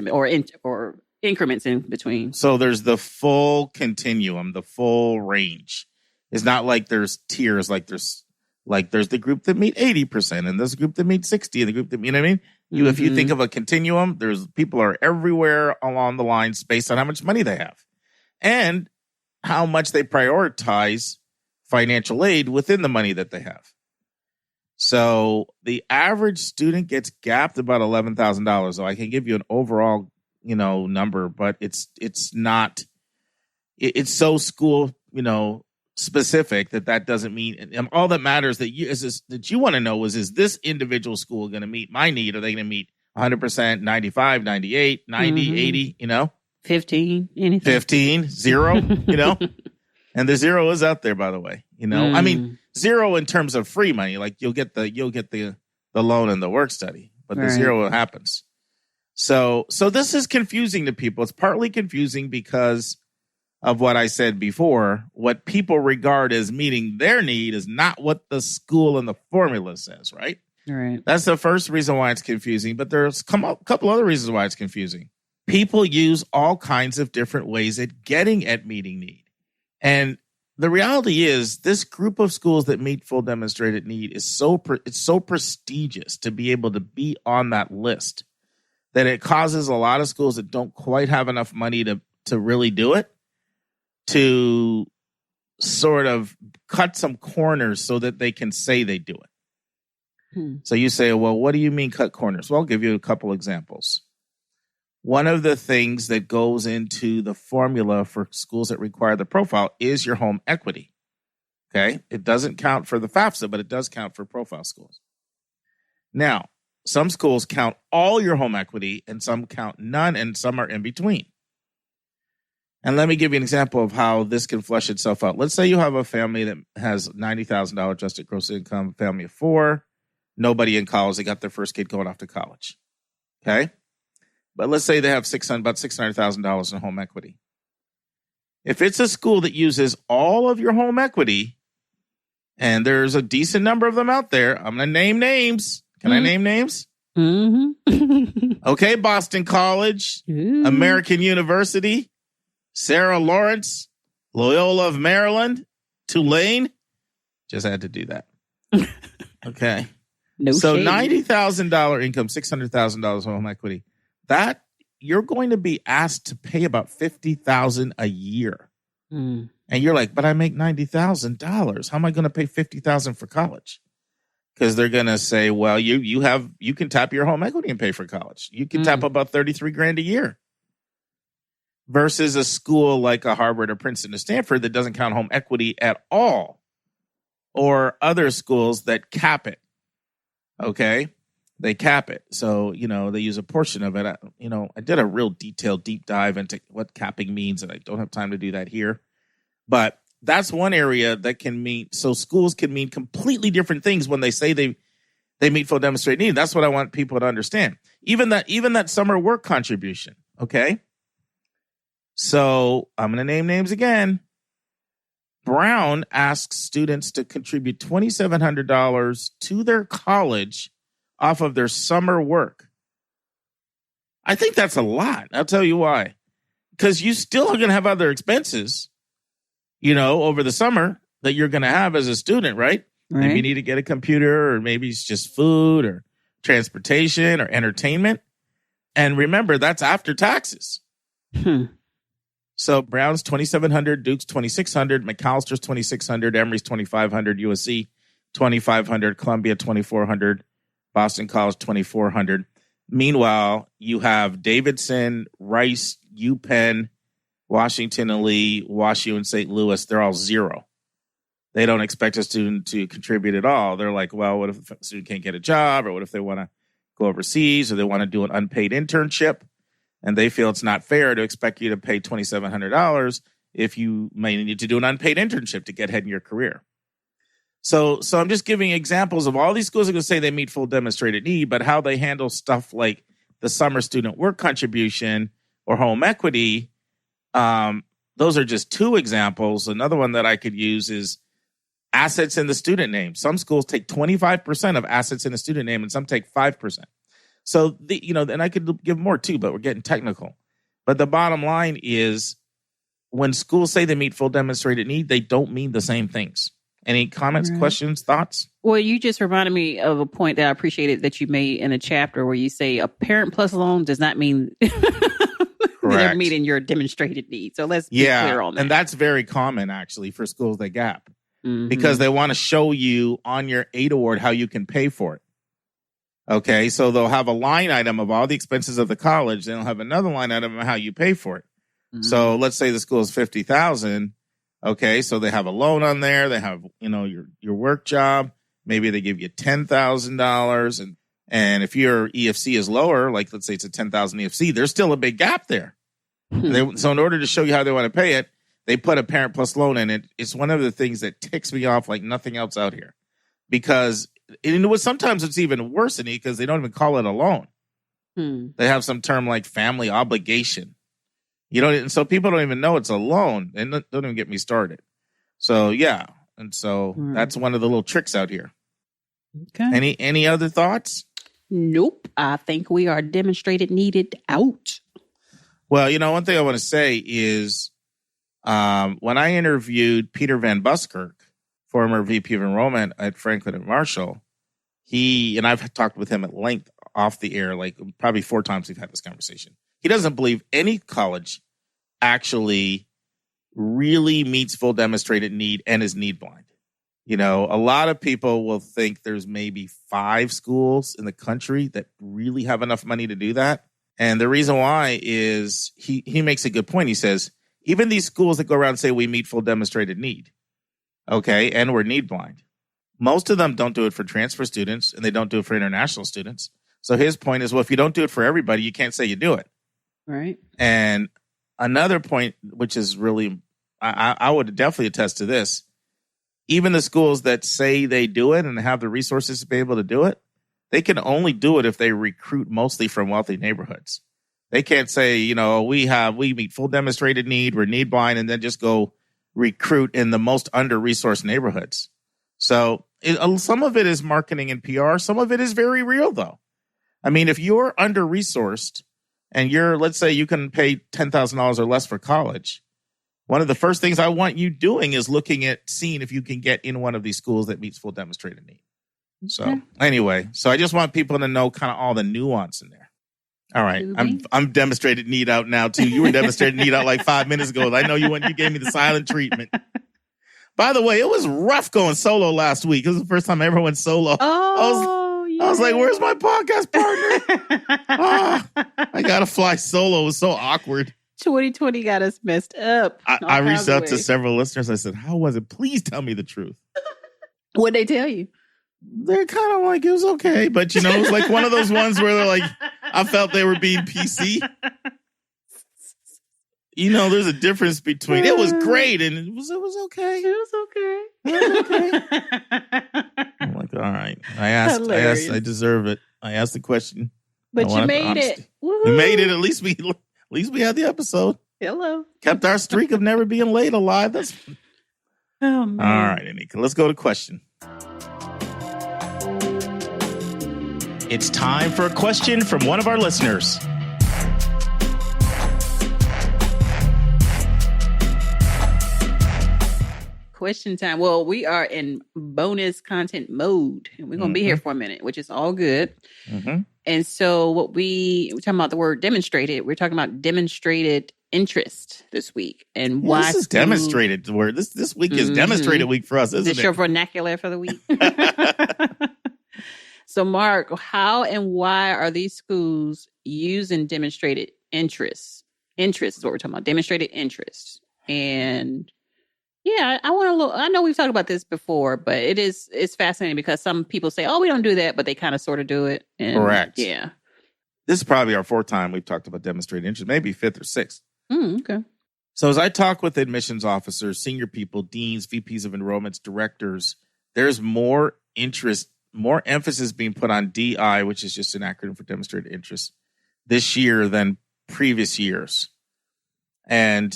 [SPEAKER 1] or increments in between? So
[SPEAKER 2] there's the full continuum, the full range. It's not like there's tiers, like there's the group that meet 80%, and there's a group that meet 60, and the group that meet, if you think of a continuum, there's people are everywhere along the lines based on how much money they have and how much they prioritize financial aid within the money that they have. So the average student gets gapped about $11,000. So I can give you an overall number, but it's not, it's so school, specific, that doesn't mean, and all that matters that you want to know is this individual school going to meet my need? Are they going to meet 100%, 95, 98, 90, 80,
[SPEAKER 1] 15, anything.
[SPEAKER 2] 15, 0, and the 0 is out there, by the way, I mean, 0 in terms of free money, like you'll get the loan and the work study, but the 0 happens. So this is confusing to people. It's partly confusing because of what I said before. What people regard as meeting their need is not what the school and the formula says, right?
[SPEAKER 1] Right.
[SPEAKER 2] That's the first reason why it's confusing, but there's a couple other reasons why it's confusing. People use all kinds of different ways at getting at meeting need. And the reality is this group of schools that meet full demonstrated need is so prestigious to be able to be on that list that it causes a lot of schools that don't quite have enough money to really do it to sort of cut some corners so that they can say they do it. So you say, well, what do you mean cut corners? Well, I'll give you a couple examples. One of the things that goes into the formula for schools that require the profile is your home equity. Okay. It doesn't count for the FAFSA, but it does count for profile schools. Now, some schools count all your home equity and some count none and some are in between. And let me give you an example of how this can flesh itself out. Let's say you have a family that has $90,000 adjusted gross income, family of 4, nobody in college. They got their first kid going off to college. Okay. But let's say they have about $600,000 in home equity. If it's a school that uses all of your home equity, and there's a decent number of them out there, I'm going to name names. Can I name names? Okay, Boston College, American University, Sarah Lawrence, Loyola of Maryland, Tulane. Just had to do that. Okay. So $90,000 income, $600,000 home equity. That you're going to be asked to pay about $50,000 a year. And you're like, but I make $90,000. How am I going to pay $50,000 for college? Because they're going to say, well, you can tap your home equity and pay for college. You can tap about $33,000 a year. Versus a school like a Harvard or Princeton or Stanford that doesn't count home equity at all. Or other schools that cap it. Okay? They cap it. So, they use a portion of it. I did a real detailed deep dive into what capping means, and I don't have time to do that here. But that's one area that can mean, so schools can mean completely different things when they say they meet full demonstrated need. That's what I want people to understand. Even that summer work contribution, okay? So I'm going to name names again. Brown asks students to contribute $2,700 to their college off of their summer work. I think that's a lot. I'll tell you why. Because you still are going to have other expenses, over the summer that you're going to have as a student, right? Maybe you need to get a computer, or maybe it's just food or transportation or entertainment. And remember, that's after taxes. So Brown's $2,700, Duke's $2,600, McAllister's $2,600, Emory's $2,500, USC $2,500, Columbia $2,400, Boston College $2,400. Meanwhile, you have Davidson, Rice, UPenn, Washington and Lee, WashU, and St. Louis. They're all 0. They don't expect a student to contribute at all. They're like, well, what if a student can't get a job, or what if they want to go overseas, or they want to do an unpaid internship? And they feel it's not fair to expect you to pay $2,700 if you may need to do an unpaid internship to get ahead in your career. So I'm just giving examples of all these schools are going to say they meet full demonstrated need, but how they handle stuff like the summer student work contribution or home equity. Those are just 2 examples. Another one that I could use is assets in the student name. Some schools take 25% of assets in a student name, and some take 5%. So, and I could give more too, but we're getting technical. But the bottom line is when schools say they meet full demonstrated need, they don't mean the same things. Any comments, questions, thoughts?
[SPEAKER 1] Well, you just reminded me of a point that I appreciated that you made in a chapter where you say a Parent Plus loan does not mean they're meeting your demonstrated need. So let's be clear on that.
[SPEAKER 2] And that's very common, actually, for schools that gap. Because they want to show you on your aid award how you can pay for it. Okay, so they'll have a line item of all the expenses of the college. Then they'll have another line item of how you pay for it. So let's say the school is $50,000. Okay, so they have a loan on there. They have, your work job. Maybe they give you $10,000. And if your EFC is lower, like let's say it's a 10,000 EFC, there's still a big gap there. So in order to show you how they want to pay it, they put a parent plus loan in it. It's one of the things that ticks me off like nothing else out here. Because sometimes it's even worse than it because they don't even call it a loan. They have some term like family obligation. And so people don't even know it's a loan. And don't even get me started. So, yeah. And so that's one of the little tricks out here. Okay. Any other thoughts?
[SPEAKER 1] Nope. I think we are demonstrated needed out.
[SPEAKER 2] Well, one thing I want to say is when I interviewed Peter Van Buskirk, former VP of Enrollment at Franklin and Marshall, and I've talked with him at length off the air, like probably 4 times we've had this conversation. He doesn't believe any college actually really meets full demonstrated need and is need blind. A lot of people will think there's maybe 5 schools in the country that really have enough money to do that. And the reason why is he makes a good point. He says, even these schools that go around and say we meet full demonstrated need, okay, and we're need blind, most of them don't do it for transfer students and they don't do it for international students. So his point is, well, if you don't do it for everybody, you can't say you do it.
[SPEAKER 1] Right.
[SPEAKER 2] And another point, which is really, I would definitely attest to this. Even the schools that say they do it and have the resources to be able to do it, they can only do it if they recruit mostly from wealthy neighborhoods. They can't say, we meet full demonstrated need, we're need blind, and then just go recruit in the most under-resourced neighborhoods. So some of it is marketing and PR. Some of it is very real, though. I mean, if you're under-resourced and let's say you can pay $10,000 or less for college, one of the first things I want you doing is looking at seeing if you can get in one of these schools that meets full demonstrated need. So anyway, I just want people to know kind of all the nuance in there. All right. I'm demonstrated need out now too. You were demonstrated need out like 5 minutes ago. I know you gave me the silent treatment. By the way, it was rough going solo last week. It was the first time I ever went solo. I was like, where's my podcast partner? I got to fly solo. It was so awkward.
[SPEAKER 1] 2020 got us messed up.
[SPEAKER 2] I reached out to several listeners. I said, how was it? Please tell me the truth.
[SPEAKER 1] What'd they tell you?
[SPEAKER 2] They're kind of like, it was okay. But, it was like one of those ones where they're like, I felt they were being PC. There's a difference between it was great and it was okay. It was okay. I'm like, all right. I asked, I deserve it. I asked the question.
[SPEAKER 1] But you made it.
[SPEAKER 2] We made it. At least we had the episode.
[SPEAKER 1] Hello.
[SPEAKER 2] Kept our streak of never being late alive.
[SPEAKER 1] Oh, man.
[SPEAKER 2] All right, Anika. Let's go to question. It's time for a question from one of our listeners.
[SPEAKER 1] Question time. Well, we are in bonus content mode, and we're going to be here for a minute, which is all good. And so we're talking about the word demonstrated. We're talking about demonstrated interest this week. And why
[SPEAKER 2] this is demonstrated word. This week is demonstrated week for us, isn't it?
[SPEAKER 1] Is this your vernacular for the week? So, Mark, how and why are these schools using demonstrated interest? Interest is what we're talking about. Demonstrated interest. And yeah, I know we've talked about this before, but it's fascinating because some people say, oh, we don't do that, but they kind of sort of do it. And
[SPEAKER 2] correct.
[SPEAKER 1] Yeah.
[SPEAKER 2] This is probably our 4th time we've talked about demonstrated interest, maybe 5th or 6th.
[SPEAKER 1] Okay.
[SPEAKER 2] So as I talk with admissions officers, senior people, deans, VPs of enrollments, directors, there's more interest, more emphasis being put on DI, which is just an acronym for demonstrated interest, this year than previous years. And,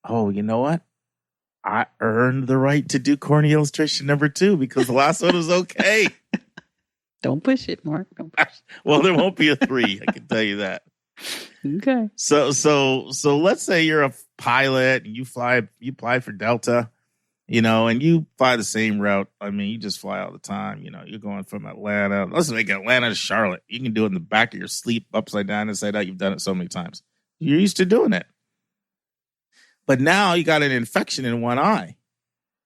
[SPEAKER 2] you know what? I earned the right to do corny illustration number 2 because the last one was okay.
[SPEAKER 1] Don't push it, Mark. Don't push it.
[SPEAKER 2] Well, there won't be a 3. I can tell you that.
[SPEAKER 1] Okay.
[SPEAKER 2] So let's say you're a pilot and you fly for Delta, and you fly the same route. I mean, you just fly all the time. You're going from Atlanta. Let's make Atlanta to Charlotte. You can do it in the back of your sleep, upside down, inside out. You've done it so many times. You're used to doing it. But now you got an infection in one eye.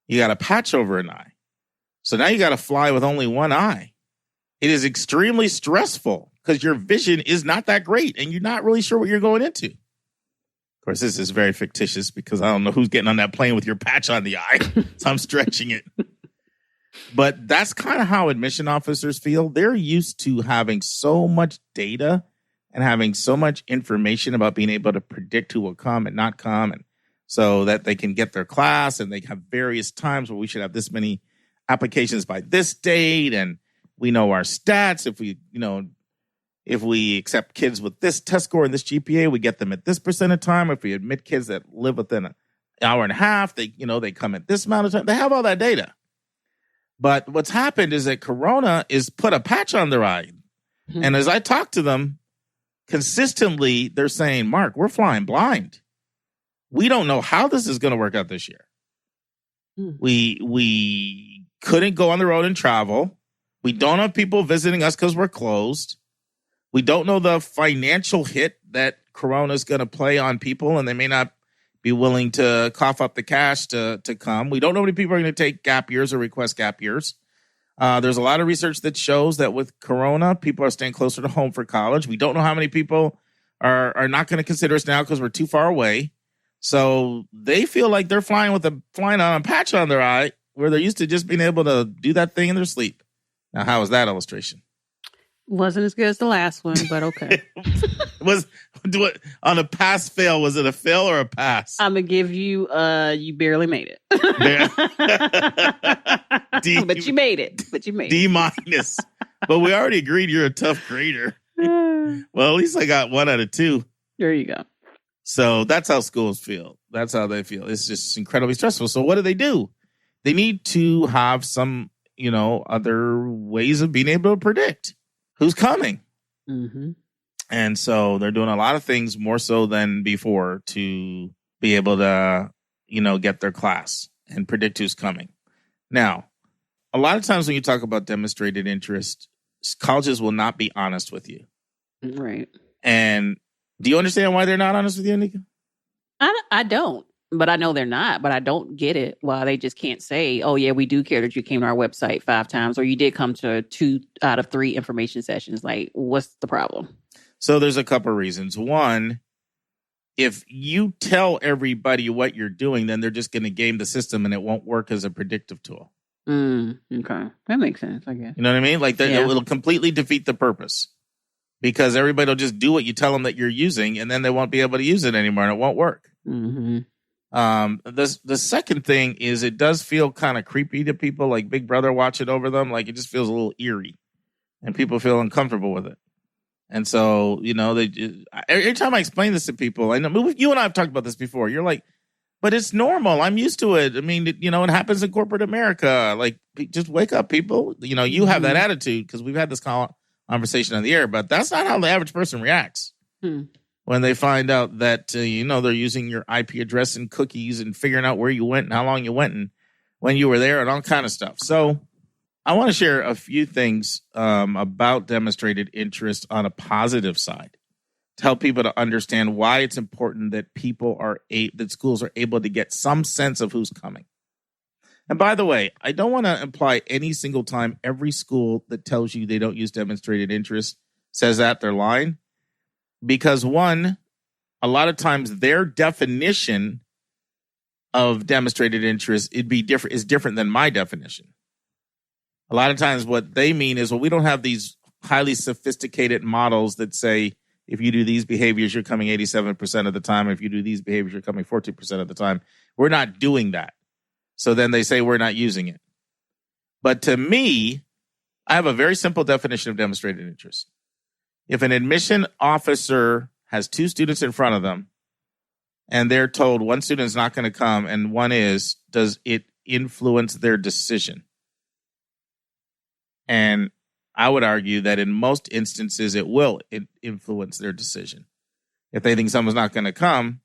[SPEAKER 2] You got a patch over an eye. So now you got to fly with only one eye. It is extremely stressful because your vision is not that great and you're not really sure what you're going into. Of course, this is very fictitious because I don't know who's getting on that plane with your patch on the eye. So I'm stretching it. But that's kind of how admission officers feel. They're used to having so much data and having so much information about being able to predict who will come and not come. And so that they can get their class, and they have various times where we should have this many applications by this date. And we know our stats. If we accept kids with this test score and this GPA, we get them at this percent of time. If we admit kids that live within an hour and a half, they come at this amount of time. They have all that data. But what's happened is that Corona is put a patch on their eye. Mm-hmm. And as I talk to them, consistently, they're saying, Mark, we're flying blind. We don't know how this is going to work out this year. Mm. We couldn't go on the road and travel. We don't have people visiting us because we're closed. We don't know the financial hit that Corona is going to play on people, and they may not be willing to cough up the cash to come. We don't know how many people are going to take gap years or request gap years. There's a lot of research that shows that with Corona, people are staying closer to home for college. We don't know how many people are not going to consider us now because we're too far away. So they feel like they're flying on a patch on their eye where they're used to just being able to do that thing in their sleep. Now, how was that illustration?
[SPEAKER 1] Wasn't as good as the last one, but okay.
[SPEAKER 2] On a pass fail, was it a fail or a pass?
[SPEAKER 1] I'm going to give you, you barely made it. But you made it.
[SPEAKER 2] D minus. But we already agreed you're a tough grader. Well, at least I got 1 out of 2.
[SPEAKER 1] There you go.
[SPEAKER 2] So that's how schools feel. That's how they feel. It's just incredibly stressful. So what do? They need to have some, other ways of being able to predict who's coming. Mm-hmm. And so they're doing a lot of things more so than before to be able to, get their class and predict who's coming. Now, a lot of times when you talk about demonstrated interest, colleges will not be honest with you.
[SPEAKER 1] Right.
[SPEAKER 2] And do you understand why they're not honest with you, Anika?
[SPEAKER 1] I don't. But I know they're not, but I don't get it. Why they just can't say, oh, yeah, we do care that you came to our website 5 times, or you did come to 2 out of 3 information sessions. Like, what's the problem?
[SPEAKER 2] So there's a couple of reasons. One, if you tell everybody what you're doing, then they're just going to game the system and it won't work as a predictive tool.
[SPEAKER 1] Okay. That makes sense, I guess.
[SPEAKER 2] You know what I mean? Like, it'll completely defeat the purpose because everybody will just do what you tell them that you're using, and then they won't be able to use it anymore and it won't work. Mm-hmm. The second thing is it does feel kind of creepy to people, like Big Brother watching over them. Like, it just feels a little eerie and people feel uncomfortable with it. And so, every time I explain this to people, I know you and I have talked about this before. You're like, but it's normal. I'm used to it. I mean, it happens in corporate America. Like, just wake up, people. You have that attitude because we've had this conversation on the air, but that's not how the average person reacts. When they find out that, they're using your IP address and cookies and figuring out where you went and how long you went and when you were there and all kind of stuff. So I want to share a few things about demonstrated interest on a positive side to help people to understand why it's important that that schools are able to get some sense of who's coming. And by the way, I don't want to imply any single time every school that tells you they don't use demonstrated interest says that they're lying. Because one, a lot of times their definition of demonstrated interest is different than my definition. A lot of times what they mean is, well, we don't have these highly sophisticated models that say, if you do these behaviors, you're coming 87% of the time. If you do these behaviors, you're coming 14% of the time. We're not doing that. So then they say we're not using it. But to me, I have a very simple definition of demonstrated interest. If an admission officer has 2 students in front of them and they're told one student is not going to come and one is, does it influence their decision? And I would argue that in most instances, it will influence their decision. If they think someone's not going to come,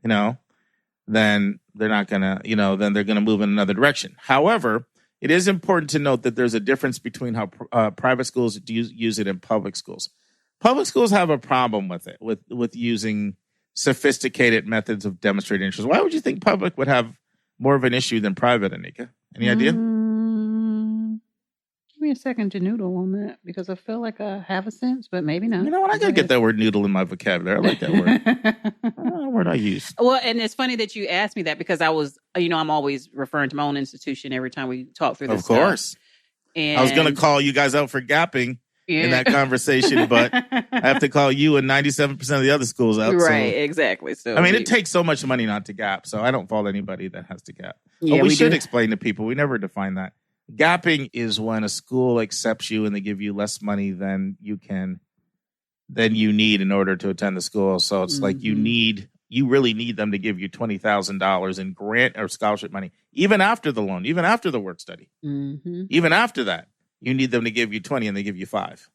[SPEAKER 2] then they're not going to, then they're going to move in another direction. However, it is important to note that there's a difference between how private schools use it and public schools. Public schools have a problem with it, with using sophisticated methods of demonstrated interest. Why would you think public would have more of an issue than private, Anika? Any idea?
[SPEAKER 1] Give me a second to noodle on that, because I feel like I have a sense, but maybe not.
[SPEAKER 2] You know what? I got to get that word noodle in my vocabulary. I like that word. word I used.
[SPEAKER 1] Well, and it's funny that you asked me that because I was, I'm always referring to my own institution every time we talk through this
[SPEAKER 2] Of course.
[SPEAKER 1] stuff. And
[SPEAKER 2] I was going to call you guys out for gapping in that conversation, but I have to call you and 97% of the other schools out.
[SPEAKER 1] Right,
[SPEAKER 2] so.
[SPEAKER 1] exactly. So
[SPEAKER 2] it takes so much money not to gap, so I don't fault anybody that has to gap.
[SPEAKER 1] Yeah,
[SPEAKER 2] we should explain to people. We never define that. Gapping is when a school accepts you and they give you less money than you need in order to attend the school. So it's like you really need them to give you $20,000 in grant or scholarship money, even after the loan, even after the work study.
[SPEAKER 1] Mm-hmm.
[SPEAKER 2] Even after that, you need them to give you 20 and they give you 5.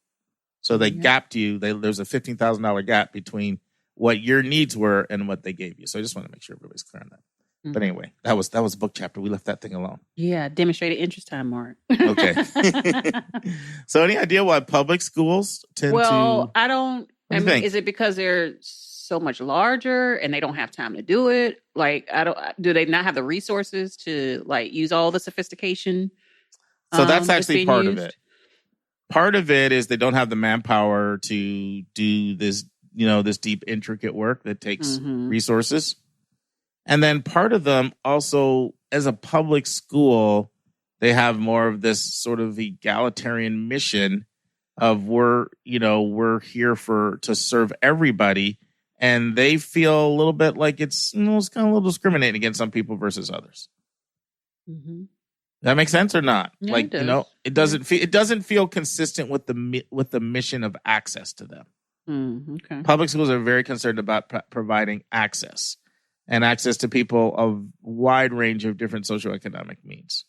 [SPEAKER 2] So they gapped you. There's a $15,000 gap between what your needs were and what they gave you. So I just want to make sure everybody's clear on that. Mm-hmm. But anyway, that was book chapter. We left that thing alone.
[SPEAKER 1] Yeah, demonstrated interest time, Mark.
[SPEAKER 2] Okay. So any idea why public schools tend to...
[SPEAKER 1] Well, I don't...
[SPEAKER 2] I mean,
[SPEAKER 1] is it because they're so much larger and they don't have time to do it? Like, do they not have the resources to like use all the sophistication?
[SPEAKER 2] So that's actually part of it. Part of it is they don't have the manpower to do this, this deep, intricate work that takes resources. And then part of them also, as a public school, they have more of this sort of egalitarian mission of we're here to serve everybody. And they feel a little bit like it's kind of a little discriminating against some people versus others. Mm-hmm. That makes sense or not?
[SPEAKER 1] Yeah,
[SPEAKER 2] like, it doesn't feel consistent with the mission of access to them.
[SPEAKER 1] Okay.
[SPEAKER 2] Public schools are very concerned about providing access and access to people of wide range of different socioeconomic means.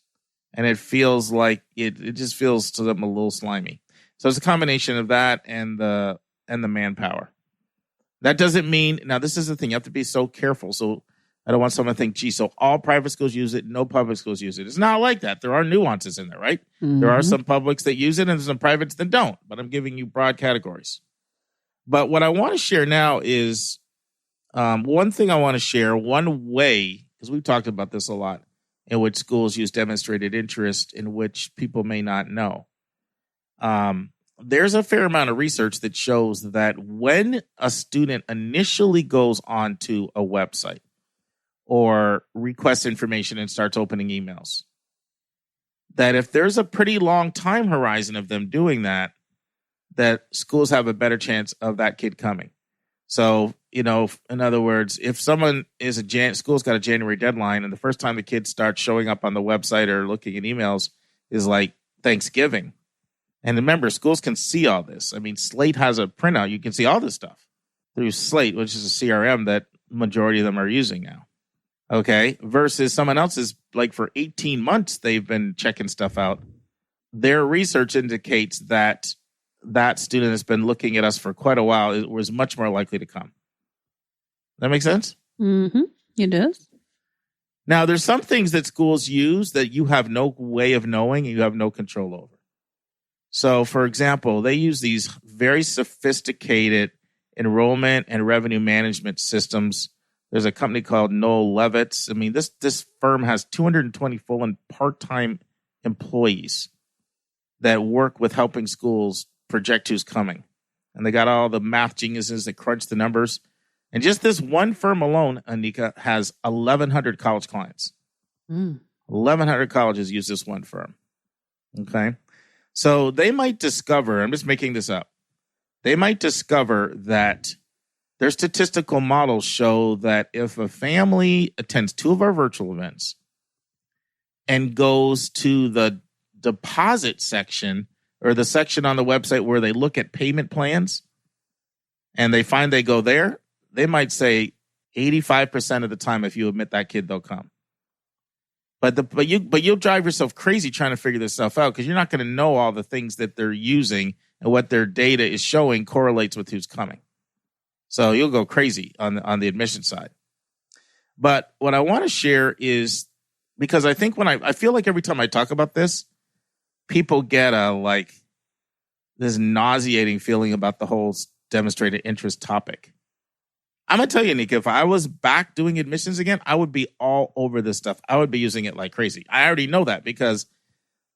[SPEAKER 2] And it feels like it just feels to them a little slimy. So it's a combination of that and the manpower. That doesn't mean, now this is the thing, you have to be so careful. So I don't want someone to think, gee, so all private schools use it, no public schools use it. It's not like that. There are nuances in there, right? Mm-hmm. There are some publics that use it and some privates that don't, but I'm giving you broad categories. But what I want to share now is one thing I want to share, one way, because we've talked about this a lot, in which schools use demonstrated interest in which people may not know. There's a fair amount of research that shows that when a student initially goes onto a website or requests information and starts opening emails, that if there's a pretty long time horizon of them doing that schools have a better chance of that kid coming. So, in other words, if someone is school's got a January deadline and the first time the kid starts showing up on the website or looking at emails is like Thanksgiving. And remember, schools can see all this. I mean, Slate has a printout. You can see all this stuff through Slate, which is a CRM that majority of them are using now. Okay. Versus someone else's, like for 18 months, they've been checking stuff out. Their research indicates that student has been looking at us for quite a while. It was much more likely to come. That make sense?
[SPEAKER 1] Mm-hmm. It does.
[SPEAKER 2] Now, there's some things that schools use that you have no way of knowing and you have no control over. So, for example, they use these very sophisticated enrollment and revenue management systems. There's a company called Noel Levitz. I mean, this firm has 220 full and part-time employees that work with helping schools project who's coming. And they got all the math geniuses that crunch the numbers. And just this one firm alone, Anika, has 1,100 college clients. 1,100 colleges use this one firm. Okay. So they might discover, I'm just making this up, they might discover that their statistical models show that if a family attends 2 of our virtual events and goes to the deposit section or the section on the website where they look at payment plans and they find they go there, they might say 85% of the time if you admit that kid, they'll come. But you'll drive yourself crazy trying to figure this stuff out because you're not going to know all the things that they're using and what their data is showing correlates with who's coming. So you'll go crazy on the admission side. But what I want to share is because I think I feel like every time I talk about this, people get this nauseating feeling about the whole demonstrated interest topic. I'm going to tell you, Nika, if I was back doing admissions again, I would be all over this stuff. I would be using it like crazy. I already know that because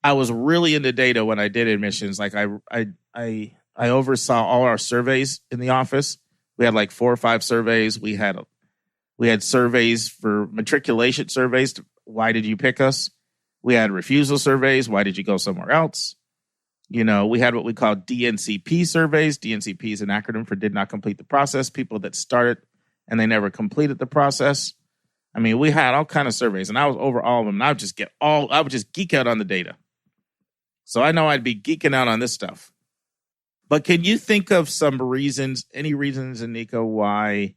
[SPEAKER 2] I was really into data when I did admissions. Like I oversaw all our surveys in the office. We had like 4 or 5 surveys. We had We had surveys for matriculation surveys. Why did you pick us? We had refusal surveys. Why did you go somewhere else? You know, we had what we call DNCP surveys. DNCP is an acronym for did not complete the process. People that started and they never completed the process. I mean, we had all kind of surveys, and I was over all of them. And I would just geek out on the data. So I know I'd be geeking out on this stuff. But can you think of some reasons, any reasons, Anika, why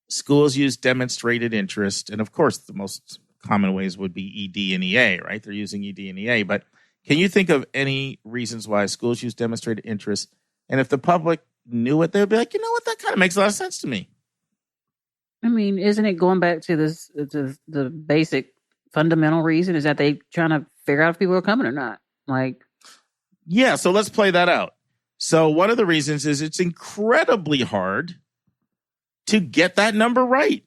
[SPEAKER 2] schools use demonstrated interest? And of course, the most common ways would be ED and EA, right? They're using ED and EA. But can you think of any reasons why schools use demonstrated interest? And if the public knew it, they would be like, you know what, that kind of makes a lot of sense to me.
[SPEAKER 1] I mean, isn't it going back to this, the basic fundamental reason is that they trying to figure out if people are coming or not? Like,
[SPEAKER 2] yeah, so let's play that out. So one of the reasons is it's incredibly hard to get that number right.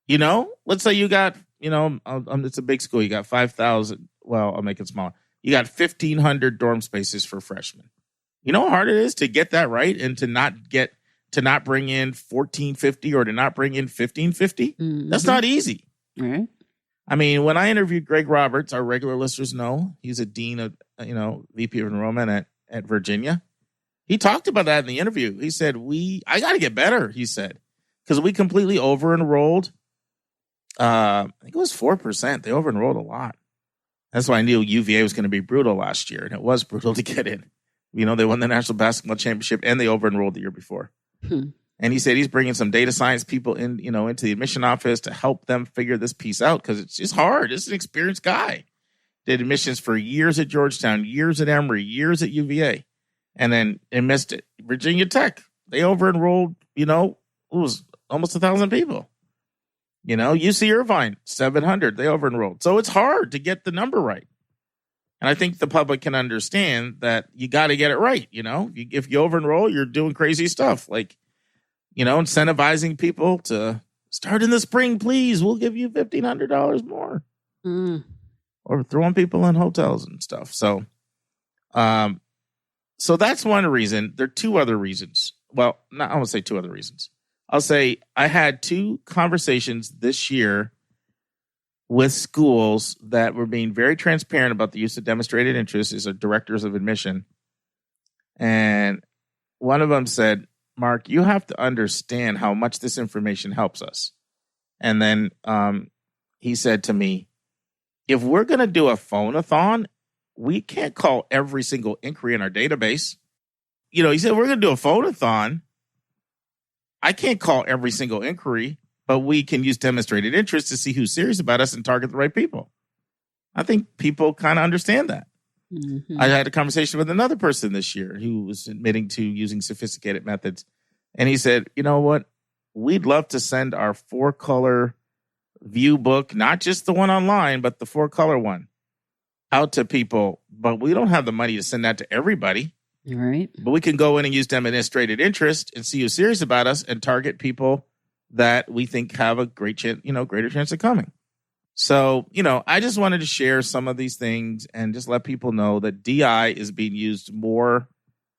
[SPEAKER 2] You know, let's say you got, you know, it's a big school. You got 5,000. Well, I'll make it smaller. You got 1,500 dorm spaces for freshmen. You know how hard it is to get that right and to not bring in 1,450 or to not bring in 1,550? Mm-hmm. That's not easy.
[SPEAKER 1] Right.
[SPEAKER 2] I mean, when I interviewed Greg Roberts, our regular listeners know he's a dean of, VP of enrollment at Virginia. He talked about that in the interview. He said, I got to get better, he said, because we completely over-enrolled. I think it was 4%. They over-enrolled a lot. That's why I knew UVA was going to be brutal last year, and it was brutal to get in. You know, they won the National Basketball Championship, and they over-enrolled the year before. And he said he's bringing some data science people in, into the admission office to help them figure this piece out because it's hard. This is an experienced guy. Did admissions for years at Georgetown, years at Emory, years at UVA, and then they missed it. Virginia Tech, they over-enrolled, it was almost 1,000 people. UC Irvine, 700, they over-enrolled. So it's hard to get the number right. And I think the public can understand that you got to get it right. If you over-enroll, you're doing crazy stuff like, incentivizing people to start in the spring, please. We'll give you $1,500 more. Or throwing people in hotels and stuff. So that's one reason. There are two other reasons. Well, I won't say two other reasons. I'll say I had two conversations this year with schools that were being very transparent about the use of demonstrated interest as directors of admission. And one of them said, Mark, you have to understand how much this information helps us. And then he said to me, if we're going to do a phone-a-thon, we can't call every single inquiry in our database. He said, we're going to do a phone-a-thon. I can't call every single inquiry, but we can use demonstrated interest to see who's serious about us and target the right people. I think people kind of understand that. Mm-hmm. I had a conversation with another person this year who was admitting to using sophisticated methods. And he said, you know what? We'd love to send our 4-color view book, not just the one online, but the 4-color one out to people. But we don't have the money to send that to everybody.
[SPEAKER 1] Right.
[SPEAKER 2] But we can go in and use demonstrated interest and see who's serious about us and target people that we think have a great chance, greater chance of coming. So, I just wanted to share some of these things and just let people know that DI is being used more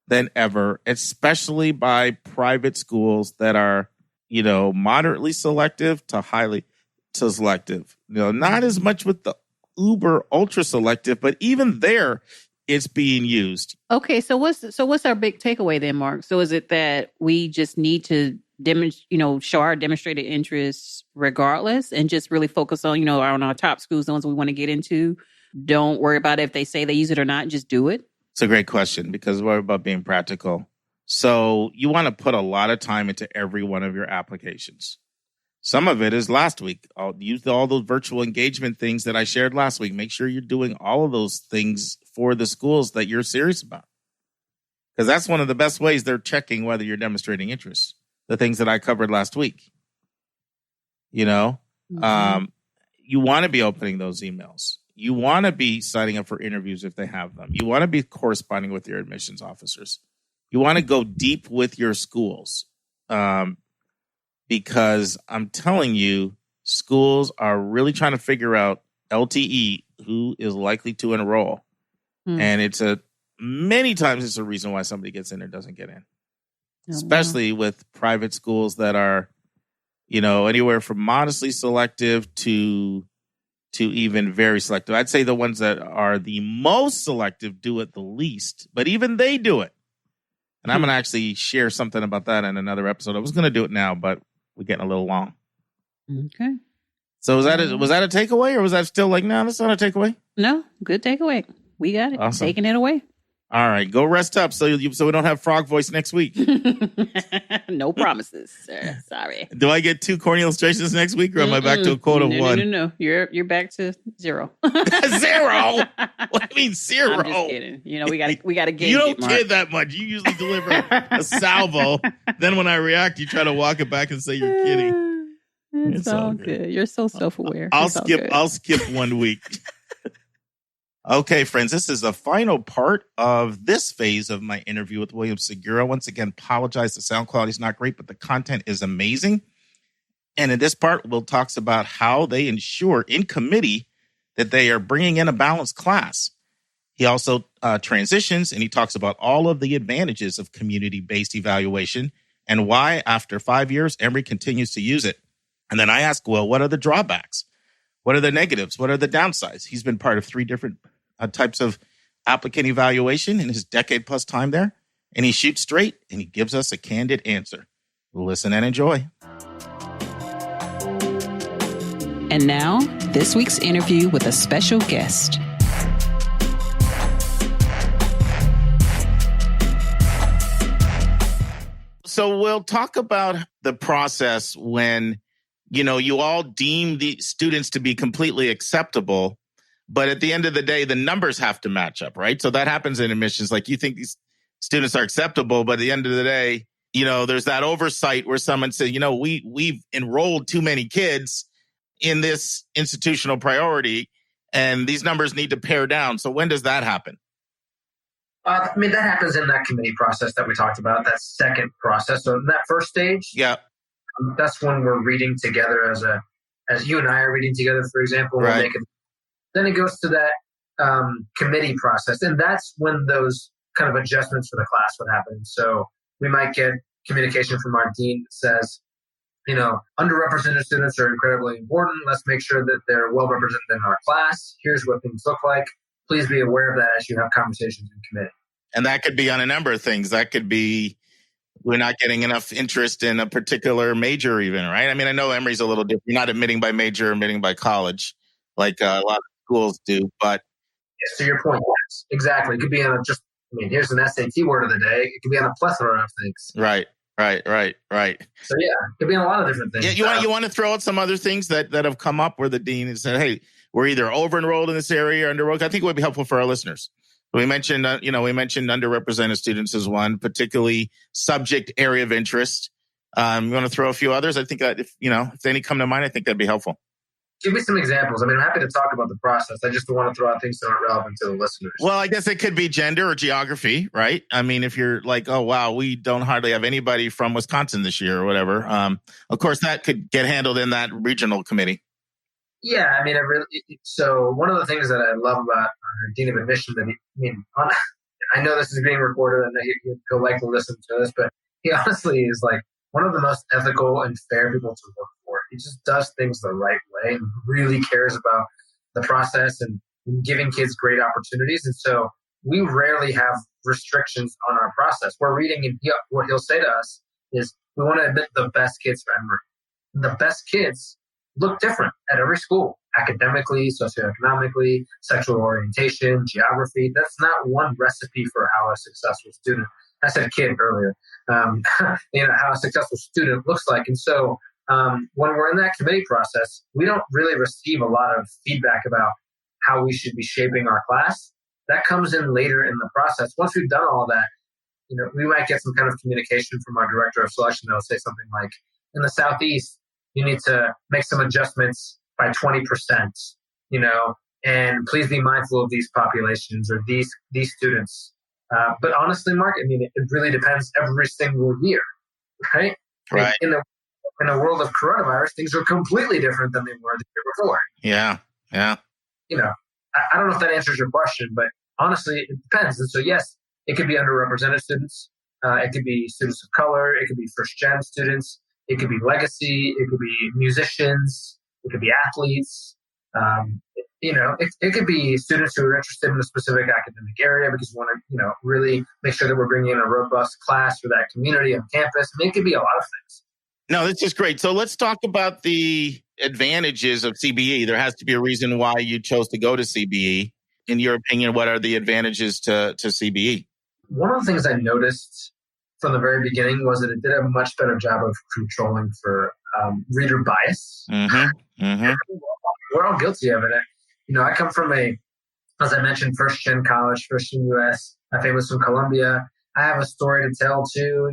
[SPEAKER 2] than ever, especially by private schools that are, moderately selective to highly selective. Not as much with the uber ultra selective, but even there, it's being used.
[SPEAKER 1] Okay, so what's our big takeaway then, Mark? So is it that we just need to show our demonstrated interests regardless and just really focus on, on our top schools, the ones we want to get into? Don't worry about it if they say they use it or not, just do it?
[SPEAKER 2] It's a great question because we're about being practical. So you want to put a lot of time into every one of your applications. Some of it is last week. I'll use all those virtual engagement things that I shared last week. Make sure you're doing all of those things for the schools that you're serious about. Because that's one of the best ways they're checking whether you're demonstrating interest. The things that I covered last week. Mm-hmm. You want to be opening those emails. You want to be signing up for interviews if they have them. You want to be corresponding with your admissions officers. You want to go deep with your schools. Because I'm telling you, schools are really trying to figure out LTE, who is likely to enroll. And many times it's a reason why somebody gets in or doesn't get in. Especially with private schools that are, anywhere from modestly selective to even very selective. I'd say the ones that are the most selective do it the least, but even they do it. And I'm going to actually share something about that in another episode. I was going to do it now, but we're getting a little long.
[SPEAKER 1] Okay.
[SPEAKER 2] So was that a takeaway, or was that still like, no, that's not a takeaway?
[SPEAKER 1] No, good takeaway. We got it.
[SPEAKER 2] Awesome.
[SPEAKER 1] Taking it away.
[SPEAKER 2] All right, go rest up so we don't have frog voice next week.
[SPEAKER 1] No promises, sir. Sorry.
[SPEAKER 2] Do I get 2 corny illustrations next week, or am I back to a quote of 1?
[SPEAKER 1] No. You're back to 0.
[SPEAKER 2] 0? What do you mean 0?
[SPEAKER 1] I'm just kidding. We got to gauge.
[SPEAKER 2] You don't care that much. You usually deliver a salvo. Then when I react, you try to walk it back and say you're kidding.
[SPEAKER 1] It's all good. You're so self-aware.
[SPEAKER 2] I'll skip 1 week. Okay, friends, this is the final part of this phase of my interview with William Segura. Once again, apologize, the sound quality is not great, but the content is amazing. And in this part, Will talks about how they ensure in committee that they are bringing in a balanced class. He also transitions, and he talks about all of the advantages of community-based evaluation and why, after 5 years, Emory continues to use it. And then I ask Will, what are the drawbacks? What are the negatives? What are the downsides? He's been part of 3 different types of applicant evaluation in his decade-plus time there. And he shoots straight, and he gives us a candid answer. Listen and enjoy.
[SPEAKER 1] And now, this week's interview with a special guest.
[SPEAKER 2] So we'll talk about the process when, you all deem the students to be completely acceptable, but at the end of the day, the numbers have to match up, right? So that happens in admissions. Like, you think these students are acceptable, but at the end of the day, there's that oversight where someone says, we've enrolled too many kids in this institutional priority, and these numbers need to pare down. So when does that happen?
[SPEAKER 5] That happens in that committee process that we talked about, that second process. So in that first stage, that's when we're reading together as you and I are reading together, for example.
[SPEAKER 2] Right.
[SPEAKER 5] Then it goes to that committee process, and that's when those kind of adjustments for the class would happen. So we might get communication from our dean that says, underrepresented students are incredibly important. Let's make sure that they're well represented in our class. Here's what things look like. Please be aware of that as you have conversations in committee.
[SPEAKER 2] And that could be on a number of things. That could be we're not getting enough interest in a particular major even, right? I know Emory's a little different. You're not admitting by major, admitting by college like a lot of schools do. But
[SPEAKER 5] yes, to your point, yes, exactly. It could be on here's an SAT word of the day. It could be on a plethora of things.
[SPEAKER 2] Right.
[SPEAKER 5] So yeah, it could be on a lot of different things.
[SPEAKER 2] Yeah, you want to throw out some other things that have come up where the dean has said, hey, we're either over-enrolled in this area or under-enrolled. I think it would be helpful for our listeners. We mentioned, underrepresented students as one, particularly subject area of interest. You want to throw a few others? I think that if any come to mind, I think that'd be helpful.
[SPEAKER 5] Give me some examples. I'm happy to talk about the process. I just don't want to throw out things that aren't relevant to the listeners.
[SPEAKER 2] Well, I guess it could be gender or geography, right? If you're like, oh, wow, we don't hardly have anybody from Wisconsin this year or whatever. Of course, that could get handled in that regional committee.
[SPEAKER 5] Yeah, so one of the things that I love about our dean of admission I know this is being recorded and he'll likely listen to this, but he honestly is like one of the most ethical and fair people to work for. He just does things the right way and really cares about the process and giving kids great opportunities. And so we rarely have restrictions on our process. We're reading, and what he'll say to us is, we want to admit the best kids for Emory. The best kids look different at every school, academically, socioeconomically, sexual orientation, geography. That's not one recipe for how a successful student, I said kid earlier, how a successful student looks like. And so when we're in that committee process, we don't really receive a lot of feedback about how we should be shaping our class. That comes in later in the process. Once we've done all that, we might get some kind of communication from our director of selection that will say something like, in the Southeast, you need to make some adjustments by 20%, and please be mindful of these populations or these students. But honestly, Mark, it really depends every single year, right?
[SPEAKER 2] Right.
[SPEAKER 5] In the world of coronavirus, things are completely different than they were the year before.
[SPEAKER 2] Yeah.
[SPEAKER 5] I don't know if that answers your question, but honestly, it depends. And so, yes, it could be underrepresented students. It could be students of color. It could be first-gen students. It could be legacy. It could be musicians. It could be athletes. It could be students who are interested in a specific academic area because we want to, really make sure that we're bringing in a robust class for that community on campus. I mean, it could be a lot of things.
[SPEAKER 2] No, this is great. So let's talk about the advantages of CBE. There has to be a reason why you chose to go to CBE. In your opinion, what are the advantages to CBE?
[SPEAKER 5] One of the things I noticed from the very beginning was that it did a much better job of controlling for reader bias.
[SPEAKER 2] Mm-hmm. Mm-hmm.
[SPEAKER 5] We're all guilty of it. I come from as I mentioned, first-gen college, first-gen U.S. My family's from Columbia. I have a story to tell too.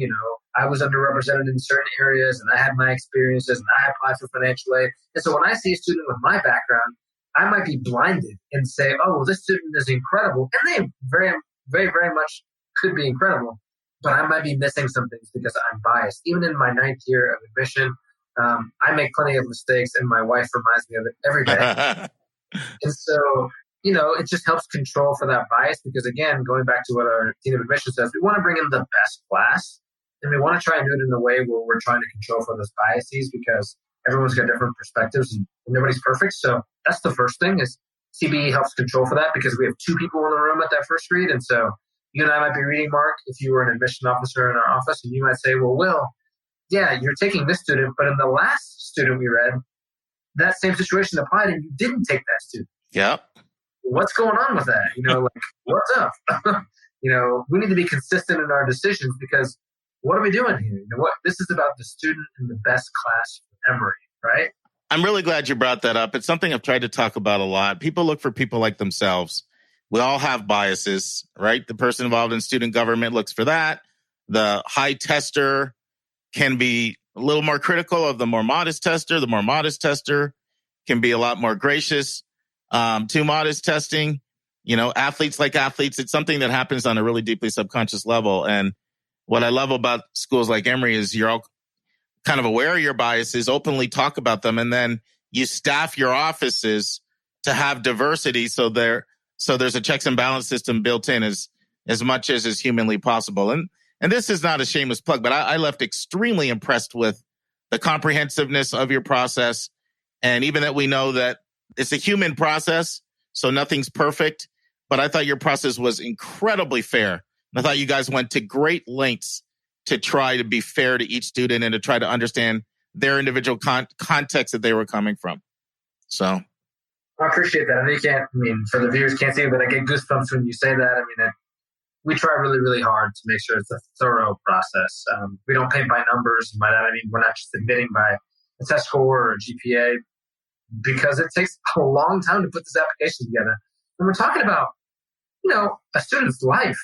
[SPEAKER 5] I was underrepresented in certain areas and I had my experiences and I applied for financial aid. And so when I see a student with my background, I might be blinded and say, oh, well, this student is incredible. And they very, very, very much could be incredible, but I might be missing some things because I'm biased. Even in my 9th year of admission, I make plenty of mistakes and my wife reminds me of it every day. And so, it just helps control for that bias because, again, going back to what our Dean of Admission says, we want to bring in the best class. And we want to try and do it in a way where we're trying to control for those biases because everyone's got different perspectives and nobody's perfect. So that's the first thing is CBE helps control for that because we have 2 people in the room at that first read. And so you and I might be reading, Mark, if you were an admission officer in our office, and you might say, well, Will, yeah, you're taking this student, but in the last student we read, that same situation applied and you didn't take that student.
[SPEAKER 2] Yep.
[SPEAKER 5] What's going on with that? What's up? We need to be consistent in our decisions because what are we doing here? This is about the student in the best class for Emory, right?
[SPEAKER 2] I'm really glad you brought that up. It's something I've tried to talk about a lot. People look for people like themselves. We all have biases, right? The person involved in student government looks for that. The high tester can be a little more critical of the more modest tester. The more modest tester can be a lot more gracious. Too modest testing, athletes like athletes. It's something that happens on a really deeply subconscious level. And what I love about schools like Emory is you're all kind of aware of your biases, openly talk about them, and then you staff your offices to have diversity so there's a checks and balance system built in as much as is humanly possible. And this is not a shameless plug, but I left extremely impressed with the comprehensiveness of your process. And even that we know that it's a human process, so nothing's perfect, but I thought your process was incredibly fair. I thought you guys went to great lengths to try to be fair to each student and to try to understand their individual context that they were coming from. So
[SPEAKER 5] I appreciate that. For the viewers can't see it, but I get goosebumps when you say that. We try really, really hard to make sure it's a thorough process. We don't paint by numbers. And by that, we're not just admitting by a test score or a GPA because it takes a long time to put this application together. And we're talking about a student's life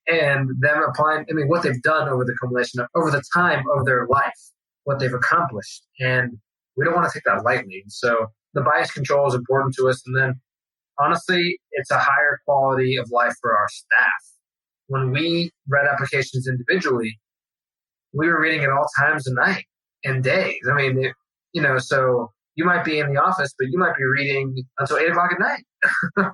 [SPEAKER 5] and them applying, what they've done over the time of their life, what they've accomplished. And we don't want to take that lightly. So the bias control is important to us. And then honestly, it's a higher quality of life for our staff. When we read applications individually, we were reading at all times of night and days. So you might be in the office, but you might be reading until 8 o'clock at night.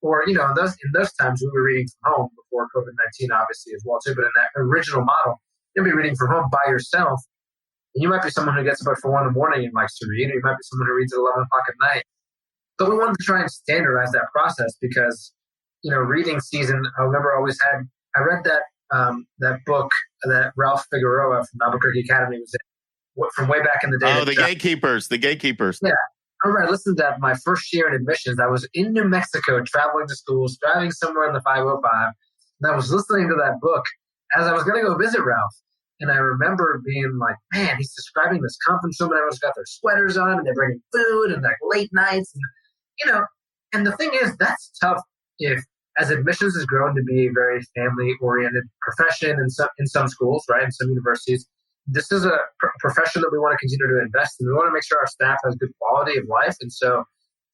[SPEAKER 5] Or, in those times we were reading from home before COVID-19, obviously, as well, too. But in that original model, you'll be reading from home by yourself. And you might be someone who gets up at 4 in the morning and likes to read, or you might be someone who reads at 11 o'clock at night. But we wanted to try and standardize that process because, reading season, I read that book that Ralph Figueroa from Albuquerque Academy was in, from way back in the day.
[SPEAKER 2] Oh, the gatekeepers.
[SPEAKER 5] Yeah. I remember I listened to that my first year in admissions. I was in New Mexico traveling to schools, driving somewhere in the 505. And I was listening to that book as I was going to go visit Ralph. And I remember being like, man, he's describing this conference room and everyone's got their sweaters on and they're bringing food and like late nights. And, and the thing is, that's tough if, as admissions has grown to be a very family-oriented profession in some schools, right, in some universities. This is a profession that we want to continue to invest in. We want to make sure our staff has good quality of life. And so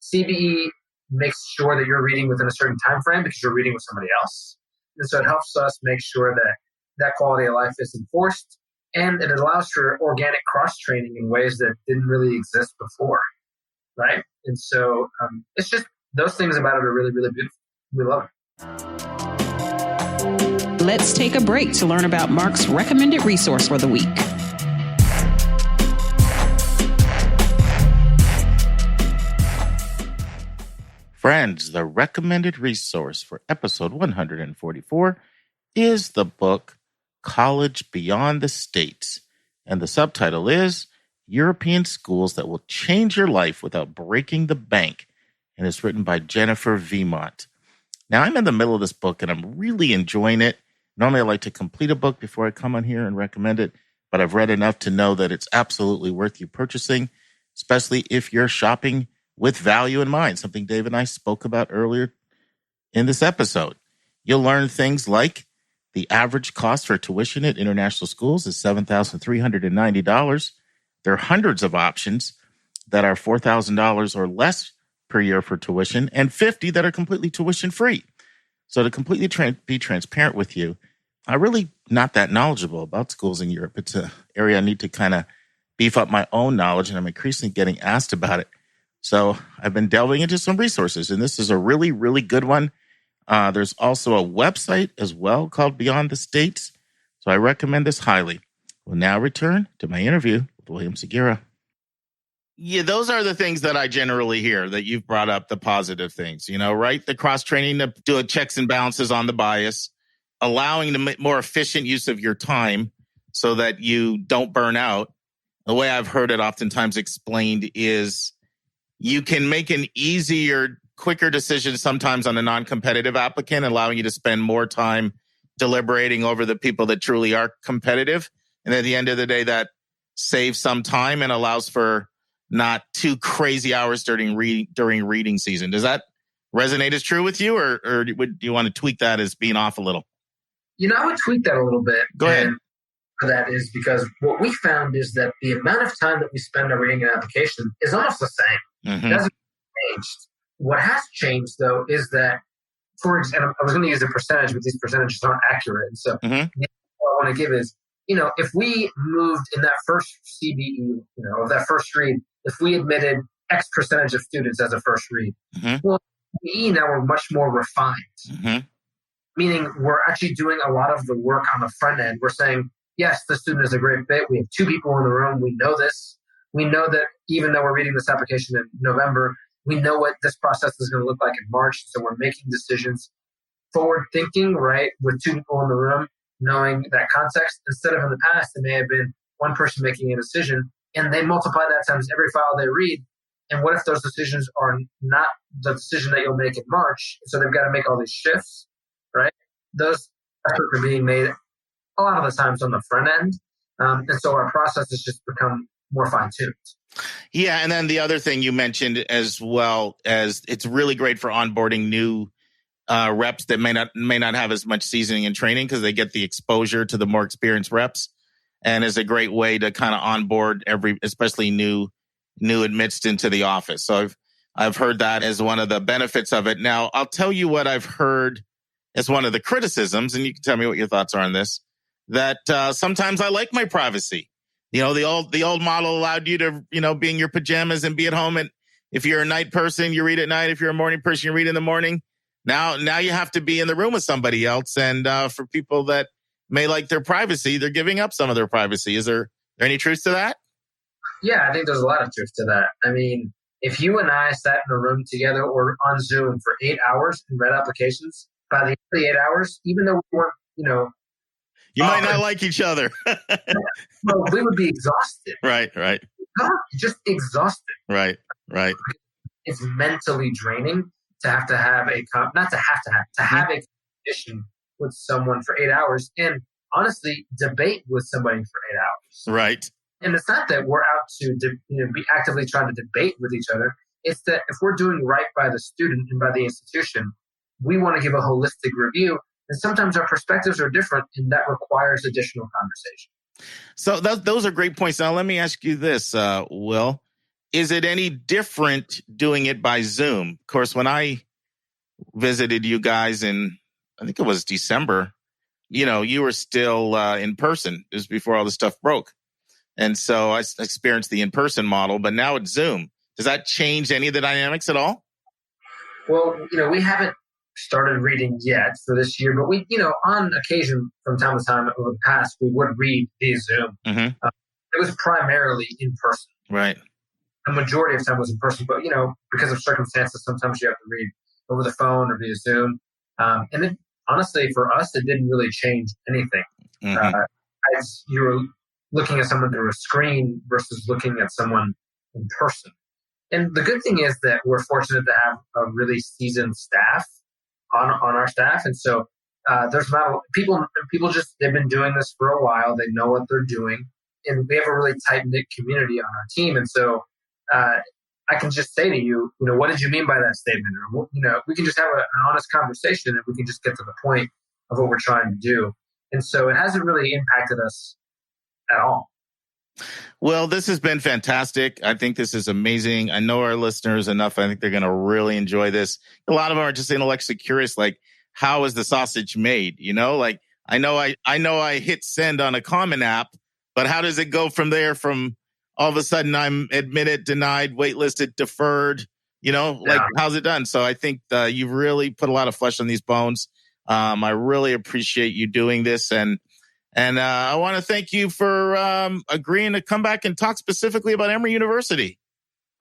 [SPEAKER 5] CBE makes sure that you're reading within a certain time frame because you're reading with somebody else. And so it helps us make sure that quality of life is enforced. And it allows for organic cross-training in ways that didn't really exist before, right? And so it's just those things about it are really, really beautiful. We love it.
[SPEAKER 1] Let's take a break to learn about Mark's recommended resource for the week.
[SPEAKER 2] Friends, the recommended resource for episode 144 is the book College Beyond the States. And the subtitle is European Schools That Will Change Your Life Without Breaking the Bank. And it's written by Jennifer Vimont. Now, I'm in the middle of this book and I'm really enjoying it. Normally, I like to complete a book before I come on here and recommend it, but I've read enough to know that it's absolutely worth you purchasing, especially if you're shopping with value in mind, something Dave and I spoke about earlier in this episode. You'll learn things like the average cost for tuition at international schools is $7,390. There are hundreds of options that are $4,000 or less per year for tuition and 50 that are completely tuition free. So to completely be transparent with you, I'm really not that knowledgeable about schools in Europe. It's an area I need to kind of beef up my own knowledge, and I'm increasingly getting asked about it. So I've been delving into some resources, and this is a really, really good one. There's also a website as well called Beyond the States. So I recommend this highly. We'll now return to my interview with William Segura. Yeah, those are the things that I generally hear that you've brought up, the positive things, right? The cross-training to do checks and balances on the bias, allowing the more efficient use of your time so that you don't burn out. The way I've heard it oftentimes explained is you can make an easier, quicker decision sometimes on a non-competitive applicant, allowing you to spend more time deliberating over the people that truly are competitive. And at the end of the day, that saves some time and allows for not too crazy hours during reading season. Does that resonate as true with you, or do you want to tweak that as being off a little?
[SPEAKER 5] I would tweak that a little bit.
[SPEAKER 2] Go ahead.
[SPEAKER 5] And that is because what we found is that the amount of time that we spend on reading an application is almost the same.
[SPEAKER 2] Mm-hmm.
[SPEAKER 5] It hasn't changed. What has changed, though, is that, for example, I was going to use a percentage, but these percentages aren't accurate. And so what I want to give is, if we moved in that first CBE, of that first read, if we admitted X percentage of students as a first read, well, CBE now we're much more refined. Meaning we're actually doing a lot of the work on the front end. We're saying, yes, the student is a great fit. We have two people in the room. We know this. We know that even though we're reading this application in November, we know what this process is going to look like in March. So we're making decisions forward thinking, right, with two people in the room, knowing that context. Instead of in the past, it may have been one person making a decision and they multiply that times every file they read. And what if those decisions are not the decision that you'll make in March? So they've got to make all these shifts, right? Those efforts are being made a lot of the times on the front end. And so our process has just become more fine-tuned.
[SPEAKER 2] Yeah, and then the other thing you mentioned as well as it's really great for onboarding new reps that may not have as much seasoning and training because they get the exposure to the more experienced reps, and is a great way to kind of onboard especially new admits into the office. So I've heard that as one of the benefits of it. Now, I'll tell you what I've heard as one of the criticisms, and you can tell me what your thoughts are on this, that sometimes I like my privacy. The old model allowed you to, be in your pajamas and be at home. And if you're a night person, you read at night. If you're a morning person, you read in the morning. Now you have to be in the room with somebody else. And for people that may like their privacy, they're giving up some of their privacy. Is there any truth to that?
[SPEAKER 5] Yeah, I think there's a lot of truth to that. I mean, if you and I sat in a room together or on Zoom for 8 hours and read applications, by the end of the 8 hours, even though we weren't,
[SPEAKER 2] you might not like each other.
[SPEAKER 5] Well, we would be exhausted.
[SPEAKER 2] Right.
[SPEAKER 5] Just exhausted.
[SPEAKER 2] Right.
[SPEAKER 5] It's mentally draining to have a conversation with someone for 8 hours and honestly debate with somebody for 8 hours.
[SPEAKER 2] Right.
[SPEAKER 5] And it's not that we're out to be actively trying to debate with each other. It's that if we're doing right by the student and by the institution, we want to give a holistic review. And sometimes our perspectives are different, and that requires additional conversation.
[SPEAKER 2] So those are great points. Now, let me ask you this, Will. Is it any different doing it by Zoom? Of course, when I visited you guys in, I think it was December, you were still in person. It was before all this stuff broke. And so I experienced the in-person model, but now it's Zoom. Does that change any of the dynamics at all?
[SPEAKER 5] Well, we haven't started reading yet for this year, but we, on occasion from time to time over the past, we would read via Zoom. It was primarily in person.
[SPEAKER 2] Right.
[SPEAKER 5] a majority of time was in person, but, because of circumstances, sometimes you have to read over the phone or via Zoom. And it, honestly, for us, it didn't really change anything.
[SPEAKER 2] Mm-hmm.
[SPEAKER 5] As you were looking at someone through a screen versus looking at someone in person. And the good thing is that we're fortunate to have a really seasoned staff on our staff. And so there's not people they've been doing this for a while. They know what they're doing. And we have a really tight-knit community on our team. And so I can just say to you, what did you mean by that statement? Or, we can just have an honest conversation and we can just get to the point of what we're trying to do. And so it hasn't really impacted us at all.
[SPEAKER 2] Well, this has been fantastic. I think this is amazing. I know our listeners enough. I think they're going to really enjoy this. A lot of them are just intellectually curious, like, how is the sausage made? Like, I know I hit send on a Common App, but how does it go from there? From all of a sudden I'm admitted, denied, waitlisted, deferred, like, how's it done? So I think you've really put a lot of flesh on these bones. I really appreciate you doing this. And I want to thank you for agreeing to come back and talk specifically about Emory University.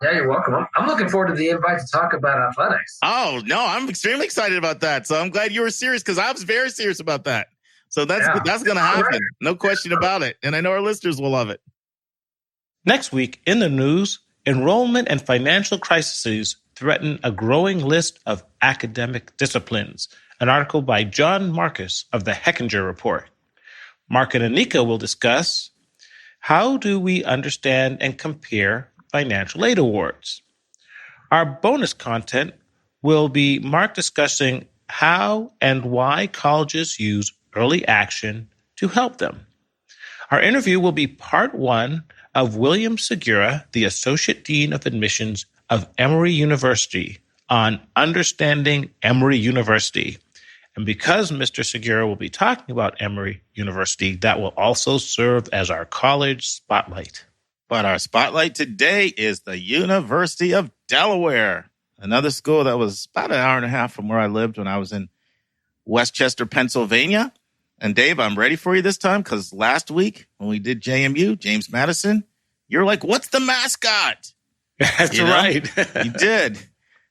[SPEAKER 5] Yeah, you're welcome. I'm looking forward to the invite to talk about athletics.
[SPEAKER 2] Oh, no, I'm extremely excited about that. So I'm glad you were serious, because I was very serious about that. So that's going to happen. Right. No question about it. And I know our listeners will love it.
[SPEAKER 4] Next week in the news, enrollment and financial crises threaten a growing list of academic disciplines. An article by John Marcus of the Hechinger Report. Mark and Anika will discuss, how do we understand and compare financial aid awards? Our bonus content will be Mark discussing how and why colleges use early action to help them. Our interview will be part 1 of William Segura, the Associate Dean of Admissions of Emory University, on understanding Emory University. And because Mr. Segura will be talking about Emory University, that will also serve as our college spotlight.
[SPEAKER 2] But our spotlight today is the University of Delaware, another school that was about an hour and a half from where I lived when I was in Westchester, Pennsylvania. And Dave, I'm ready for you this time, because last week when we did JMU, James Madison, you're like, what's the mascot?
[SPEAKER 4] That's right.
[SPEAKER 2] You did.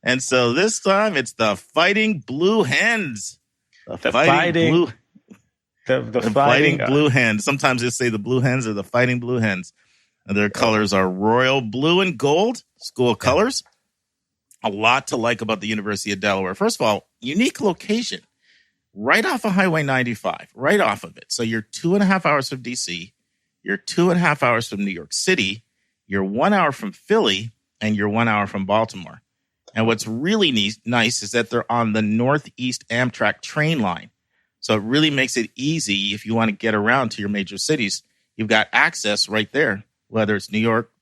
[SPEAKER 2] And so this time it's the Fighting Blue Hens. The Fighting Blue Hens. Sometimes they say the Blue Hens or the Fighting Blue Hens. And their colors are royal blue and gold, school colors. A lot to like about the University of Delaware. First of all, unique location. Right off of Highway 95, right off of it. So you're 2.5 hours from D.C., you're 2.5 hours from New York City, you're 1 hour from Philly, and you're 1 hour from Baltimore. And what's really nice is that they're on the Northeast Amtrak train line. So it really makes it easy if you want to get around to your major cities. You've got access right there, whether it's New York,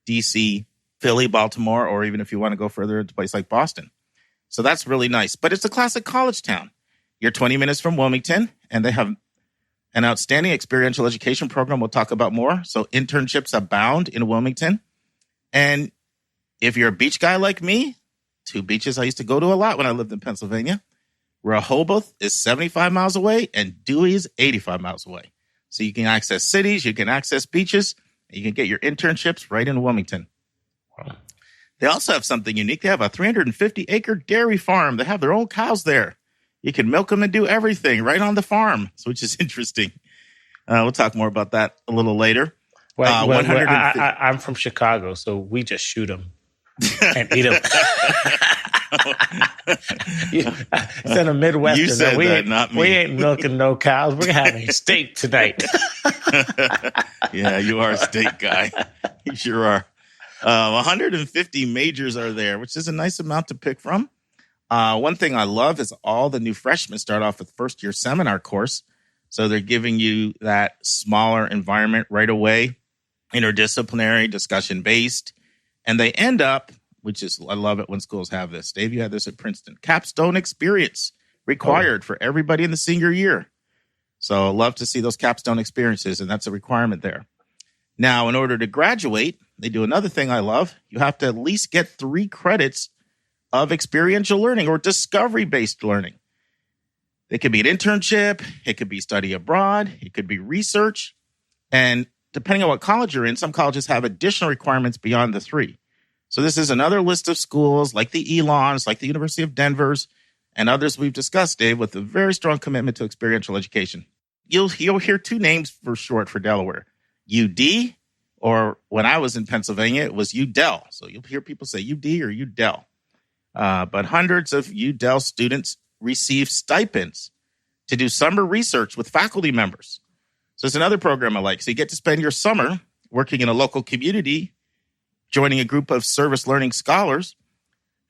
[SPEAKER 2] D.C., Philly, Baltimore, or even if you want to go further into a place like Boston. So that's really nice. But it's a classic college town. You're 20 minutes from Wilmington, and they have an outstanding experiential education program we'll talk about more. So internships abound in Wilmington. And if you're a beach guy like me, 2 beaches I used to go to a lot when I lived in Pennsylvania. Rehoboth is 75 miles away, and Dewey is 85 miles away. So you can access cities, you can access beaches, and you can get your internships right in Wilmington. Wow. They also have something unique. They have a 350-acre dairy farm. They have their own cows there. You can milk them and do everything right on the farm, which is interesting. We'll talk more about that a little later.
[SPEAKER 4] I'm from Chicago, so we just shoot them and eat them. Instead of Midwestern,
[SPEAKER 2] you said that, not me.
[SPEAKER 4] We ain't milking no cows. We're having steak tonight.
[SPEAKER 2] Yeah, you are a steak guy. You sure are. 150 majors are there, which is a nice amount to pick from. One thing I love is all the new freshmen start off with first-year seminar course. So they're giving you that smaller environment right away, interdisciplinary, discussion-based. And they end up, I love it when schools have this. Dave, you had this at Princeton. Capstone experience required for everybody in the senior year. So I love to see those capstone experiences, and that's a requirement there. Now, in order to graduate, they do another thing I love. You have to at least get 3 credits of experiential learning or discovery-based learning. It could be an internship. It could be study abroad. It could be research. And depending on what college you're in, some colleges have additional requirements beyond the 3. So this is another list of schools like the Elons, like the University of Denver's, and others we've discussed, Dave, with a very strong commitment to experiential education. You'll hear two names for short for Delaware, UD, or when I was in Pennsylvania, it was UDel. So you'll hear people say UD or UDel. But hundreds of UDel students receive stipends to do summer research with faculty members. So it's another program I like. So you get to spend your summer working in a local community, joining a group of service learning scholars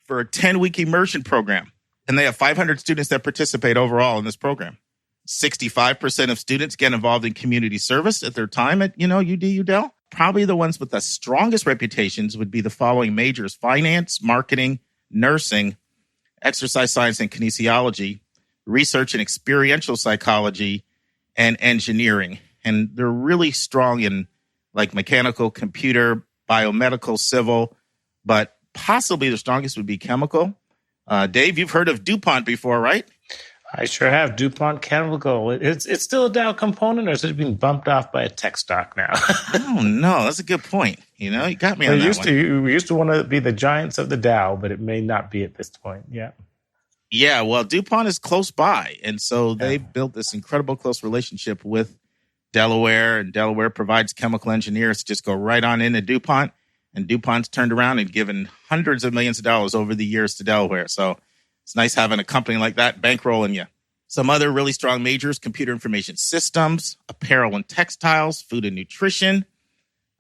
[SPEAKER 2] for a 10-week immersion program. And they have 500 students that participate overall in this program. 65% of students get involved in community service at their time at, UDel. Probably the ones with the strongest reputations would be the following majors: finance, marketing, nursing, exercise science and kinesiology, research and experiential psychology, and engineering. And they're really strong in like mechanical, computer, biomedical, civil, but possibly the strongest would be chemical. Dave, you've heard of DuPont before, right?
[SPEAKER 4] I sure have. DuPont Chemical. It's still a Dow component, or is it being bumped off by a tech stock now?
[SPEAKER 2] I don't know. That's a good point. You got me on that one.
[SPEAKER 4] We used to want to be the giants of the Dow, but it may not be at this point. Yeah.
[SPEAKER 2] Yeah, well, DuPont is close by, and so they've built this incredible close relationship with Delaware, and Delaware provides chemical engineers to just go right on into DuPont, and DuPont's turned around and given hundreds of millions of dollars over the years to Delaware. So it's nice having a company like that bankrolling you. Some other really strong majors: computer information systems, apparel and textiles, food and nutrition.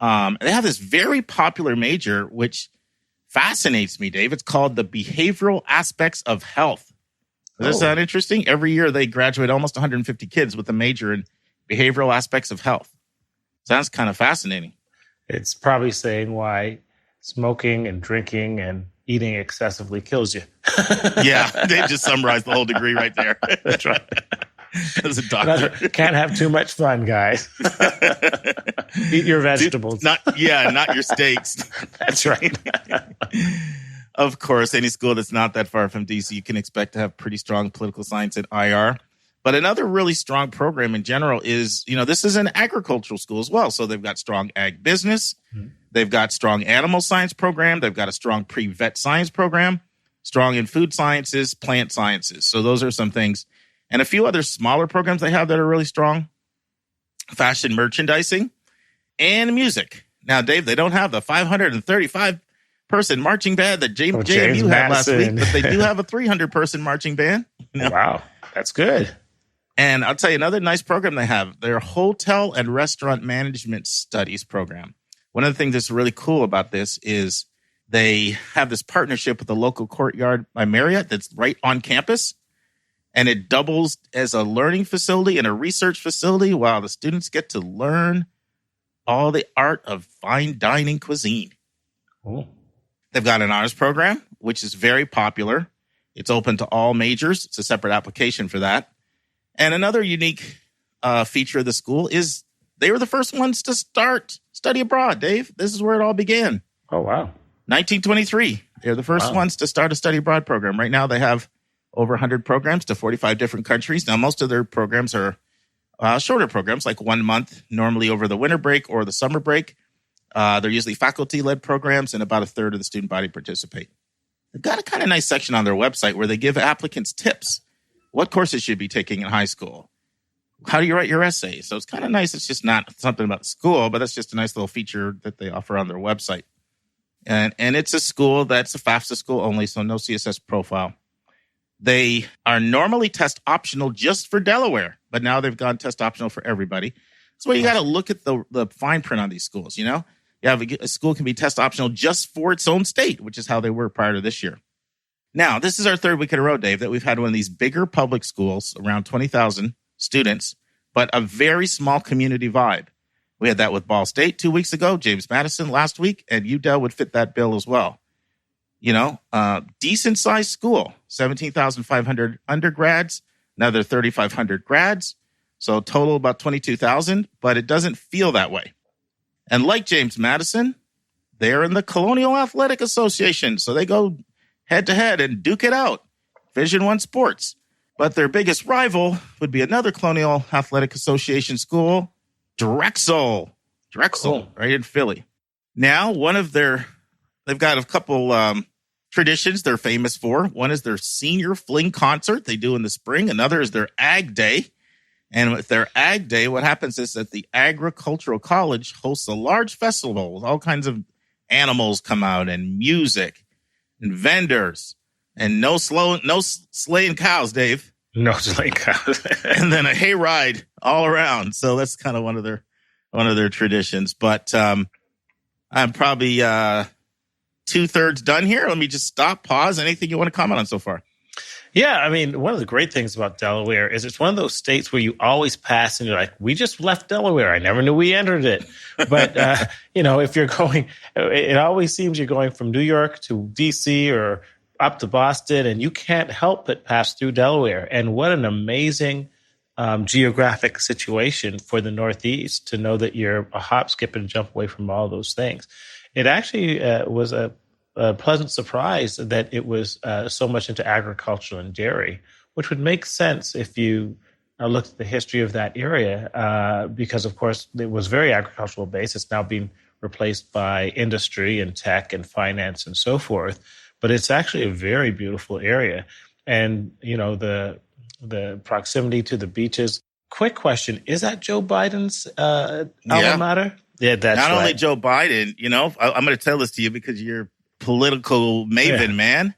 [SPEAKER 2] They have this very popular major, which fascinates me, Dave. It's called the behavioral aspects of health. Does that sound interesting? Every year they graduate almost 150 kids with a major in behavioral aspects of health. Sounds kind of fascinating.
[SPEAKER 4] It's probably saying why smoking and drinking and eating excessively kills you.
[SPEAKER 2] Yeah, they just summarized the whole degree right there.
[SPEAKER 4] That's right.
[SPEAKER 2] As a doctor.
[SPEAKER 4] Can't have too much fun, guys. Eat your vegetables.
[SPEAKER 2] Not your steaks.
[SPEAKER 4] That's right.
[SPEAKER 2] Of course, any school that's not that far from DC, you can expect to have pretty strong political science and IR. But another really strong program in general is, this is an agricultural school as well. So they've got strong ag business. Mm-hmm. They've got strong animal science program. They've got a strong pre-vet science program, strong in food sciences, plant sciences. So those are some things. And a few other smaller programs they have that are really strong: fashion merchandising and music. Now, Dave, they don't have the 535-person marching band that JMU had last week, but they do have a 300-person marching band.
[SPEAKER 4] Wow, that's good.
[SPEAKER 2] And I'll tell you another nice program they have: their hotel and restaurant management studies program. One of the things that's really cool about this is they have this partnership with the local Courtyard by Marriott that's right on campus. And it doubles as a learning facility and a research facility while the students get to learn all the art of fine dining cuisine.
[SPEAKER 4] Oh.
[SPEAKER 2] They've got an honors program, which is very popular. It's open to all majors. It's a separate application for that. And another unique feature of the school is they were the first ones to start study abroad, Dave. This is where it all began.
[SPEAKER 4] Oh, wow.
[SPEAKER 2] 1923. They're the first ones to start a study abroad program. Right now they have over 100 programs to 45 different countries. Now, most of their programs are shorter programs, like 1 month, normally over the winter break or the summer break. They're usually faculty-led programs, and about a third of the student body participate. They've got a kind of nice section on their website where they give applicants tips. What courses should be taking in high school? How do you write your essay? So it's kind of nice. It's just not something about the school, but that's just a nice little feature that they offer on their website. And it's a school that's a FAFSA school only, so no CSS profile. They are normally test optional just for Delaware, but now they've gone test optional for everybody. That's why you got to look at the fine print on these schools. You have a school can be test optional just for its own state, which is how they were prior to this year. Now, this is our third week in a row, Dave, that we've had one of these bigger public schools, around 20,000 students, but a very small community vibe. We had that with Ball State 2 weeks ago, James Madison last week, and UDel would fit that bill as well. Decent sized school, 17,500 undergrads, another 3,500 grads. So total about 22,000, but it doesn't feel that way. And like James Madison, they're in the Colonial Athletic Association. So they go head to head and duke it out. Division I sports. But their biggest rival would be another Colonial Athletic Association school, Drexel,
[SPEAKER 4] Cool.
[SPEAKER 2] right in Philly. Now, one of their they've got a couple traditions they're famous for. One is their senior fling concert they do in the spring. Another is their Ag Day. And with their Ag Day, what happens is that the Agricultural College hosts a large festival with all kinds of animals come out and music and vendors and no slaying cows, Dave.
[SPEAKER 4] No slaying cows.
[SPEAKER 2] And then a hayride all around. So that's kind of one of their traditions. But I'm probably 2/3 done here. Let me just stop, pause. Anything you want to comment on so far?
[SPEAKER 4] Yeah, I mean, one of the great things about Delaware is it's one of those states where you always pass and you're like, we just left Delaware. I never knew we entered it. But, if you're going, it always seems you're going from New York to D.C. or up to Boston, and you can't help but pass through Delaware. And what an amazing geographic situation for the Northeast to know that you're a hop, skip, and jump away from all those things. It actually was a pleasant surprise that it was so much into agriculture and dairy, which would make sense if you looked at the history of that area, because, of course, it was very agricultural based. It's now being replaced by industry and tech and finance and so forth. But it's actually a very beautiful area. And, the proximity to the beaches. Quick question. Is that Joe Biden's alma mater? Yeah, that's
[SPEAKER 2] Not
[SPEAKER 4] right.
[SPEAKER 2] only Joe Biden, I'm going to tell this to you because you're political maven, man.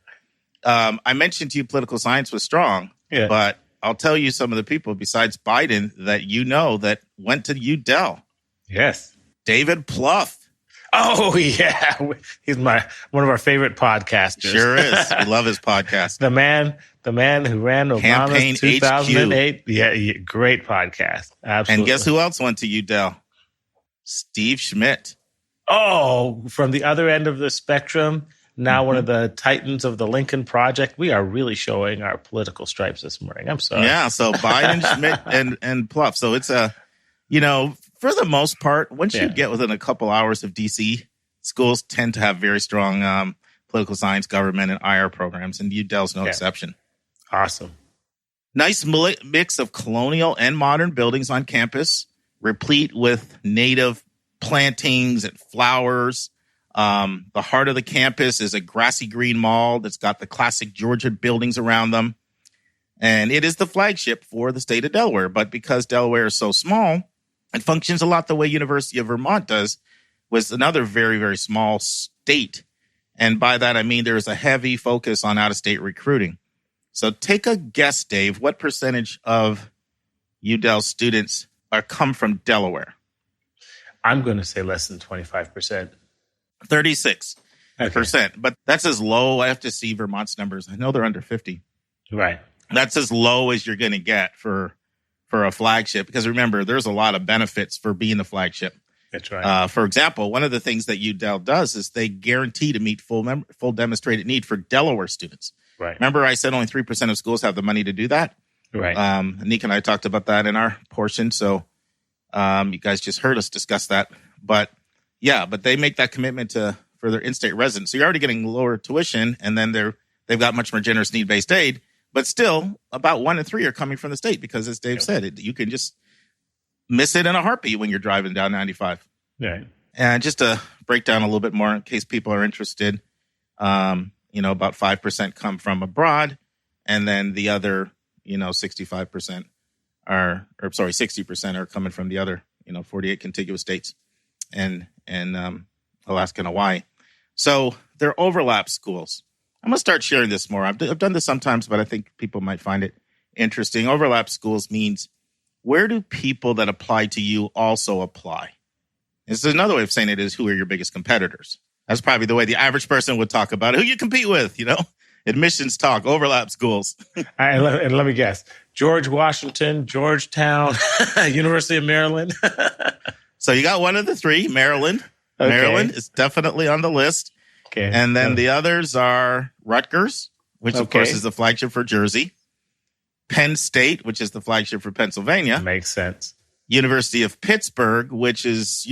[SPEAKER 2] I mentioned to you political science was strong, but I'll tell you some of the people besides Biden that that went to UDel.
[SPEAKER 4] Yes.
[SPEAKER 2] David Plouffe.
[SPEAKER 4] Oh, yeah. He's one of our favorite podcasters.
[SPEAKER 2] Sure is. We love his podcast.
[SPEAKER 4] The man who ran Obama's
[SPEAKER 2] Campaign
[SPEAKER 4] 2008.
[SPEAKER 2] HQ.
[SPEAKER 4] Yeah, great podcast. Absolutely.
[SPEAKER 2] And guess who else went to UDel? Steve Schmidt.
[SPEAKER 4] Oh, from the other end of the spectrum, now one of the titans of the Lincoln Project. We are really showing our political stripes this morning. I'm sorry.
[SPEAKER 2] Yeah, so Biden, Schmidt, and Plouffe. So it's for the most part, once you get within a couple hours of D.C., schools tend to have very strong political science, government, and IR programs, and UDel's no exception.
[SPEAKER 4] Awesome.
[SPEAKER 2] Nice mix of colonial and modern buildings on campus, replete with native plantings and flowers. The heart of the campus is a grassy green mall that's got the classic Georgia buildings around them. And it is the flagship for the state of Delaware. But because Delaware is so small, it functions a lot the way University of Vermont does, was another very, very small state. And by that, I mean there's a heavy focus on out-of-state recruiting. So take a guess, Dave. What percentage of UDel students come from Delaware?
[SPEAKER 4] I'm going to say less than 25%.
[SPEAKER 2] 36%. But that's as low. I have to see Vermont's numbers. I know they're under 50.
[SPEAKER 4] Right.
[SPEAKER 2] That's as low as you're going to get for a flagship. Because remember, there's a lot of benefits for being the flagship.
[SPEAKER 4] That's right.
[SPEAKER 2] For example, one of the things that UDel does is they guarantee to meet full demonstrated need for Delaware students.
[SPEAKER 4] Right.
[SPEAKER 2] Remember I said only 3% of schools have the money to do that?
[SPEAKER 4] Right.
[SPEAKER 2] Nick and I talked about that in our portion. So you guys just heard us discuss that. But they make that commitment for their in-state residents. So you're already getting lower tuition, and then they've got much more generous need-based aid. But still, about 1 in 3 are coming from the state because, as Dave said, you can just miss it in a heartbeat when you're driving down 95.
[SPEAKER 4] Right. And
[SPEAKER 2] just to break down a little bit more in case people are interested, about 5% come from abroad, and then the other, 60% are coming from the other, 48 contiguous states and Alaska and Hawaii. So they're overlap schools. I'm going to start sharing this more. I've done this sometimes, but I think people might find it interesting. Overlap schools means where do people that apply to you also apply? This is another way of saying it is who are your biggest competitors? That's probably the way the average person would talk about it. Who you compete with, Admissions talk, overlap schools.
[SPEAKER 4] And let me guess. George Washington, Georgetown, University of Maryland.
[SPEAKER 2] So you got one of the three, Maryland. Okay. Maryland is definitely on the list.
[SPEAKER 4] Okay.
[SPEAKER 2] And then the others are Rutgers, which of course is the flagship for Jersey. Penn State, which is the flagship for Pennsylvania.
[SPEAKER 4] Makes sense.
[SPEAKER 2] University of Pittsburgh, which is,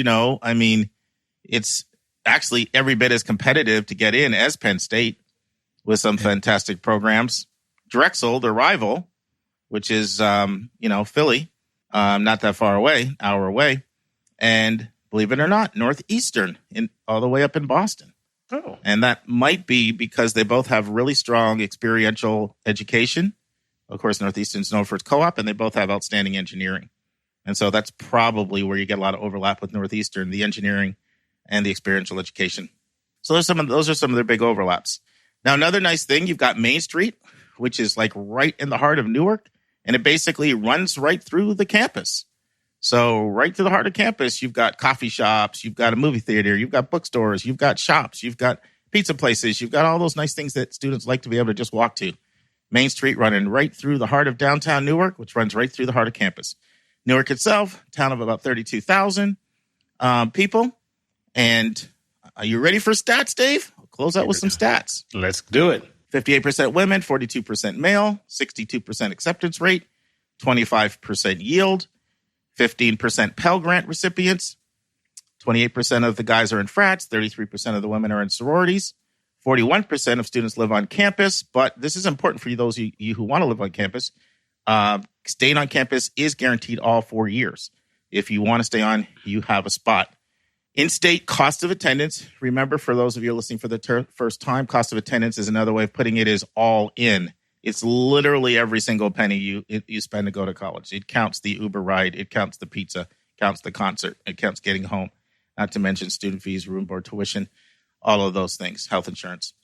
[SPEAKER 2] it's actually every bit as competitive to get in as Penn State with some fantastic programs. Drexel, the rival, which is, Philly, not that far away, hour away. And believe it or not, Northeastern, all the way up in Boston.
[SPEAKER 4] Oh.
[SPEAKER 2] And that might be because they both have really strong experiential education. Of course, Northeastern's known for its co-op, and they both have outstanding engineering. And so that's probably where you get a lot of overlap with Northeastern, the engineering and the experiential education. So those are some of their big overlaps. Now, another nice thing, you've got Main Street, which is like right in the heart of Newark, and it basically runs right through the campus. So right through the heart of campus, you've got coffee shops, you've got a movie theater, you've got bookstores, you've got shops, you've got pizza places, you've got all those nice things that students like to be able to just walk to. Main Street running right through the heart of downtown Newark, which runs right through the heart of campus. Newark itself, town of about 32,000 people. And are you ready for stats, Dave? I'll close out with some stats.
[SPEAKER 4] Let's do it.
[SPEAKER 2] 58% women, 42% male, 62% acceptance rate, 25% yield, 15% Pell Grant recipients, 28% of the guys are in frats, 33% of the women are in sororities, 41% of students live on campus. But this is important for those of you who want to live on campus. Staying on campus is guaranteed all 4 years. If you want to stay on, you have a spot. In-state cost of attendance, remember, for those of you listening for the first time, cost of attendance is another way of putting it, is all in. It's literally every single penny you spend to go to college. It counts the Uber ride. It counts the pizza. It counts the concert. It counts getting home, not to mention student fees, room board, tuition, all of those things, health insurance.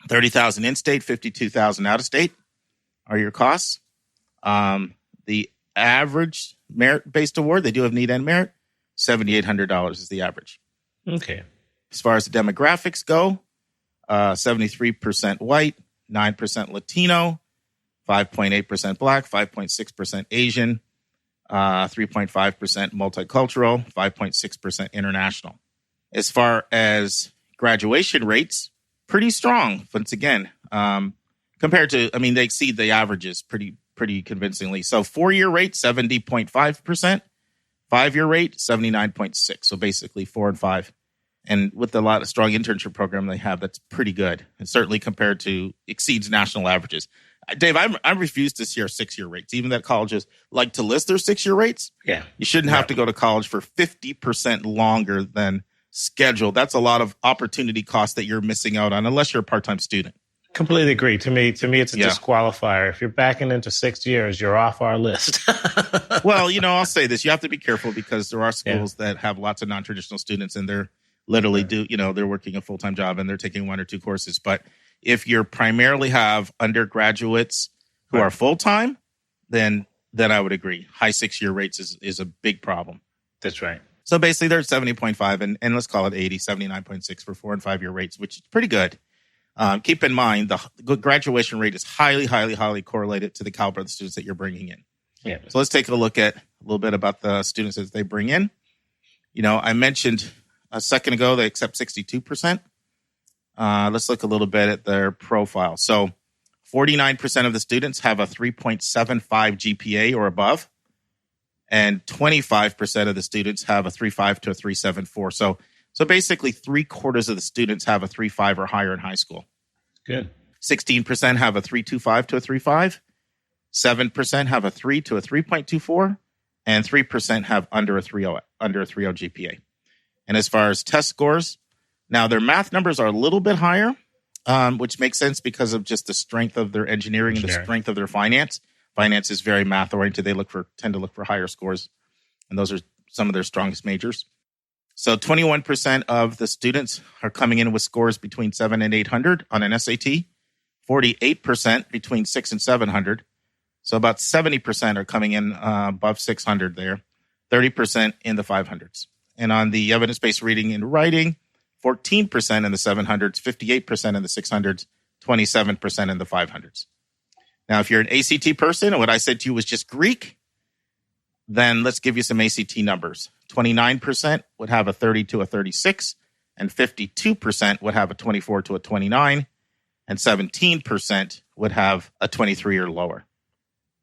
[SPEAKER 2] $30,000 in-state, $52,000 out-of-state are your costs. The average merit-based award, they do have need and merit, $7,800 is the average.
[SPEAKER 4] Okay.
[SPEAKER 2] As far as the demographics go, 73% white, 9% Latino, 5.8% Black, 5.6% Asian, 3.5% multicultural, 5.6% international. As far as graduation rates, pretty strong, once again, compared to, they exceed the averages pretty convincingly. So 4-year rate, 70.5%. 5-year rate, 79.6. So basically 4 and 5. And with a lot of strong internship program they have, that's pretty good. And certainly compared to exceeds national averages. Dave, I refuse to see our 6-year rates, even that colleges like to list their 6-year rates.
[SPEAKER 4] Yeah.
[SPEAKER 2] You shouldn't have to go to college for 50% longer than scheduled. That's a lot of opportunity cost that you're missing out on, unless you're a part-time student.
[SPEAKER 4] Completely agree. To me, it's a disqualifier. If you're backing into 6 years, you're off our list.
[SPEAKER 2] Well, I'll say this. You have to be careful because there are schools that have lots of non-traditional students, and they're literally they're working a full-time job and they're taking 1 or 2 courses. But if you primarily have undergraduates who are full-time, then I would agree. High 6-year rates is a big problem.
[SPEAKER 4] That's right.
[SPEAKER 2] So basically they're at 70.5 and let's call it 80, 79.6 for 4 and 5-year rates, which is pretty good. Keep in mind, the graduation rate is highly, highly, highly correlated to the caliber of the students that you're bringing in.
[SPEAKER 4] Yeah.
[SPEAKER 2] So let's take a look at a little bit about the students that they bring in. I mentioned a second ago they accept 62%. Let's look a little bit at their profile. So 49% of the students have a 3.75 GPA or above, and 25% of the students have a 3.5 to a 3.74. So basically 3/4 of the students have a 3.5 or higher in high school.
[SPEAKER 4] Good.
[SPEAKER 2] 16% have a 3.25 to a 3.5. 7% have a 3 to a 3.24, and 3% have under a 3.0 GPA. And as far as test scores, now their math numbers are a little bit higher, which makes sense because of just the strength of their engineering and the strength of their finance. Finance is very math oriented. They tend to look for higher scores, and those are some of their strongest majors. So 21% of the students are coming in with scores between 7 and 800 on an SAT, 48% between 6 and 700. So about 70% are coming in above 600 there, 30% in the 500s. And on the evidence-based reading and writing, 14% in the 700s, 58% in the 600s, 27% in the 500s. Now, if you're an ACT person and what I said to you was just Greek, then let's give you some ACT numbers. 29% would have a 30 to a 36, and 52% would have a 24 to a 29, and 17% would have a 23 or lower.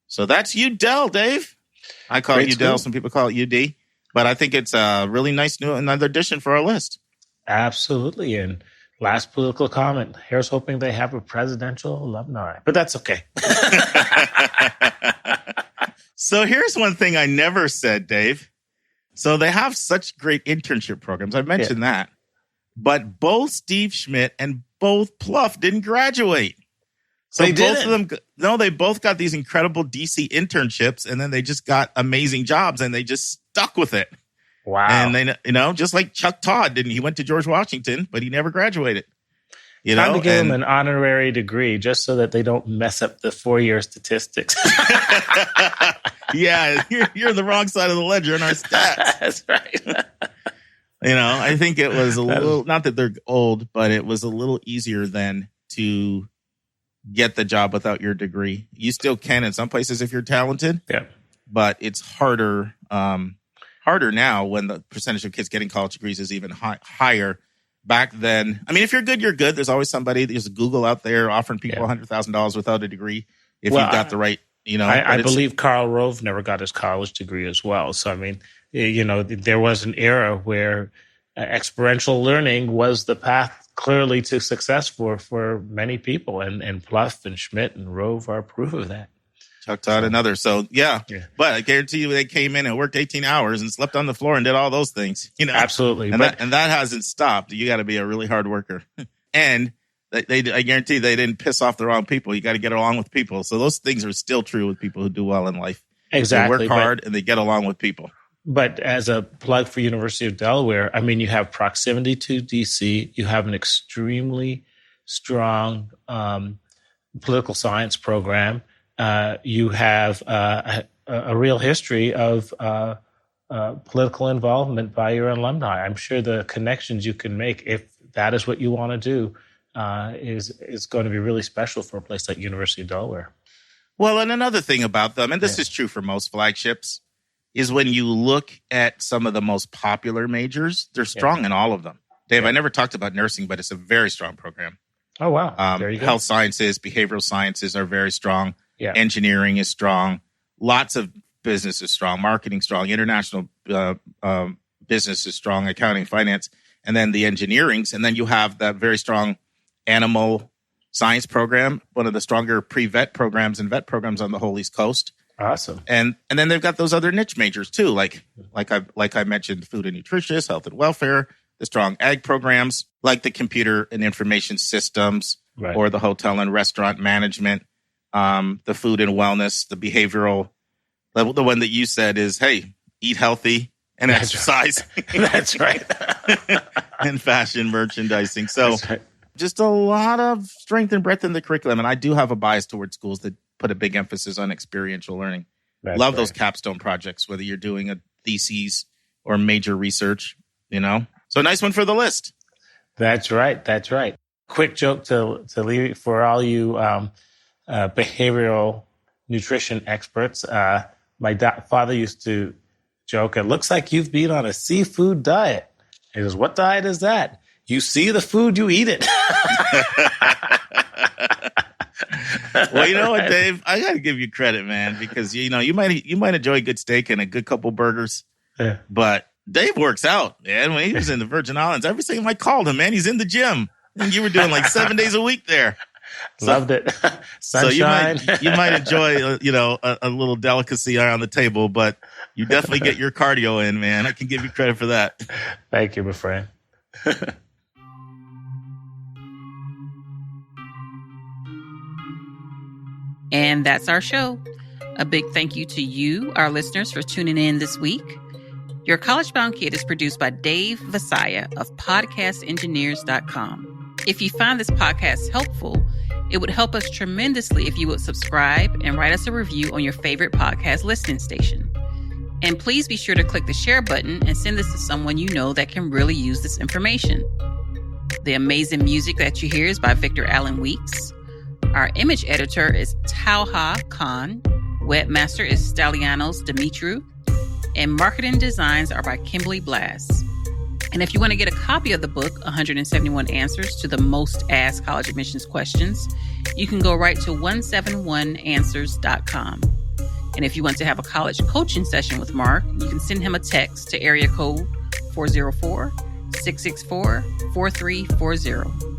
[SPEAKER 2] So that's UDel, Dave. I call it UDel. Some people call it UD. But I think it's a really nice another addition for our list.
[SPEAKER 4] Absolutely. And last political comment. Here's hoping they have a presidential alumni. But that's okay.
[SPEAKER 2] So here's one thing I never said, Dave. So they have such great internship programs. I mentioned that. but both Steve Schmidt and both Pluff didn't graduate. So
[SPEAKER 4] they
[SPEAKER 2] both
[SPEAKER 4] didn't?
[SPEAKER 2] of them, no, they both got these incredible DC internships, and then they just got amazing jobs, and they just stuck with it.
[SPEAKER 4] Wow.
[SPEAKER 2] And they, just like Chuck Todd didn't. He went to George Washington, but he never graduated.
[SPEAKER 4] Time to give them an honorary degree just so that they don't mess up the 4-year statistics.
[SPEAKER 2] Yeah, you're the wrong side of the ledger in our stats.
[SPEAKER 4] That's right.
[SPEAKER 2] I think it was a little, not that they're old, but it was a little easier then to get the job without your degree. You still can in some places if you're talented.
[SPEAKER 4] Yeah.
[SPEAKER 2] But it's harder now when the percentage of kids getting college degrees is even higher. Back then, I mean, if you're good, you're good. There's always somebody. There's Google out there offering people $100,000 without a degree if you've got the right,
[SPEAKER 4] I believe Karl Rove never got his college degree as well. So, I mean, there was an era where experiential learning was the path clearly to success for many people. And Pluff and Schmidt and Rove are proof of that.
[SPEAKER 2] Chuck Todd and others. So, yeah. But I guarantee you they came in and worked 18 hours and slept on the floor and did all those things.
[SPEAKER 4] Absolutely.
[SPEAKER 2] And that hasn't stopped. You got to be a really hard worker. And I guarantee they didn't piss off the wrong people. You got to get along with people. So those things are still true with people who do well in life.
[SPEAKER 4] Exactly.
[SPEAKER 2] They work hard and they get along with people.
[SPEAKER 4] But as a plug for University of Delaware, I mean, you have proximity to DC. You have an extremely strong political science program. You have a real history of political involvement by your alumni. I'm sure the connections you can make, if that is what you want to do, is going to be really special for a place like University of Delaware.
[SPEAKER 2] Well, and another thing about them, and this is true for most flagships, is when you look at some of the most popular majors, they're strong in all of them. Dave, I never talked about nursing, but it's a very strong program.
[SPEAKER 4] Oh, wow. There you go.
[SPEAKER 2] Health sciences, behavioral sciences are very strong.
[SPEAKER 4] Yeah.
[SPEAKER 2] Engineering is strong. Lots of business is strong. Marketing strong. International business is strong. Accounting, finance. And then the engineerings. And then you have that very strong animal science program, one of the stronger pre-vet programs and vet programs on the whole East Coast.
[SPEAKER 4] Awesome.
[SPEAKER 2] And then they've got those other niche majors too, like I mentioned, food and nutrition, health and welfare, the strong ag programs, like the computer and information systems, or the hotel and restaurant management, the food and wellness, the behavioral. The one that you said is, hey, eat healthy and exercise.
[SPEAKER 4] That's right.
[SPEAKER 2] And fashion merchandising. So just a lot of strength and breadth in the curriculum. And I do have a bias towards schools that put a big emphasis on experiential learning. Love those capstone projects, whether you're doing a thesis or major research, So nice one for the list.
[SPEAKER 4] That's right. That's right. Quick joke to leave for all you behavioral nutrition experts. My father used to joke, it looks like you've been on a seafood diet. He goes, what diet is that? You see the food, you eat it.
[SPEAKER 2] Well, you know what, Dave? I got to give you credit, man, because you might enjoy a good steak and a good couple burgers, but Dave works out, man. When he was in the Virgin Islands, every single time I called him, man, he's in the gym, and you were doing like 7 days a week there.
[SPEAKER 4] Loved it. Sunshine.
[SPEAKER 2] So you might enjoy a little delicacy on the table, but you definitely get your cardio in, man. I can give you credit for that.
[SPEAKER 4] Thank you, my friend.
[SPEAKER 1] And that's our show. A big thank you to you, our listeners, for tuning in this week. Your College Bound Kid is produced by Dave Vasaya of podcastengineers.com. If you find this podcast helpful, it would help us tremendously if you would subscribe and write us a review on your favorite podcast listening station. And please be sure to click the share button and send this to someone you know that can really use this information. The amazing music that you hear is by Victor Allen Weeks. Our image editor is Tauha Khan. Webmaster is Stalianos Dimitru. And marketing designs are by Kimberly Blass. And if you want to get a copy of the book, 171 Answers to the Most Asked College Admissions Questions, you can go right to 171answers.com. And if you want to have a college coaching session with Mark, you can send him a text to area code 404-664-4340.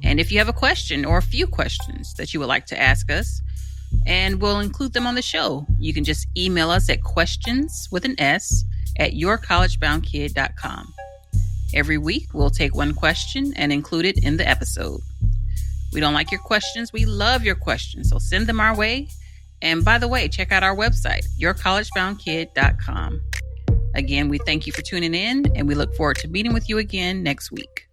[SPEAKER 1] And if you have a question or a few questions that you would like to ask us, and we'll include them on the show, you can just email us at questions@yourcollegeboundkid.com. Every week, we'll take one question and include it in the episode. We don't like your questions. We love your questions. So send them our way. And by the way, check out our website, yourcollegeboundkid.com. Again, we thank you for tuning in, and we look forward to meeting with you again next week.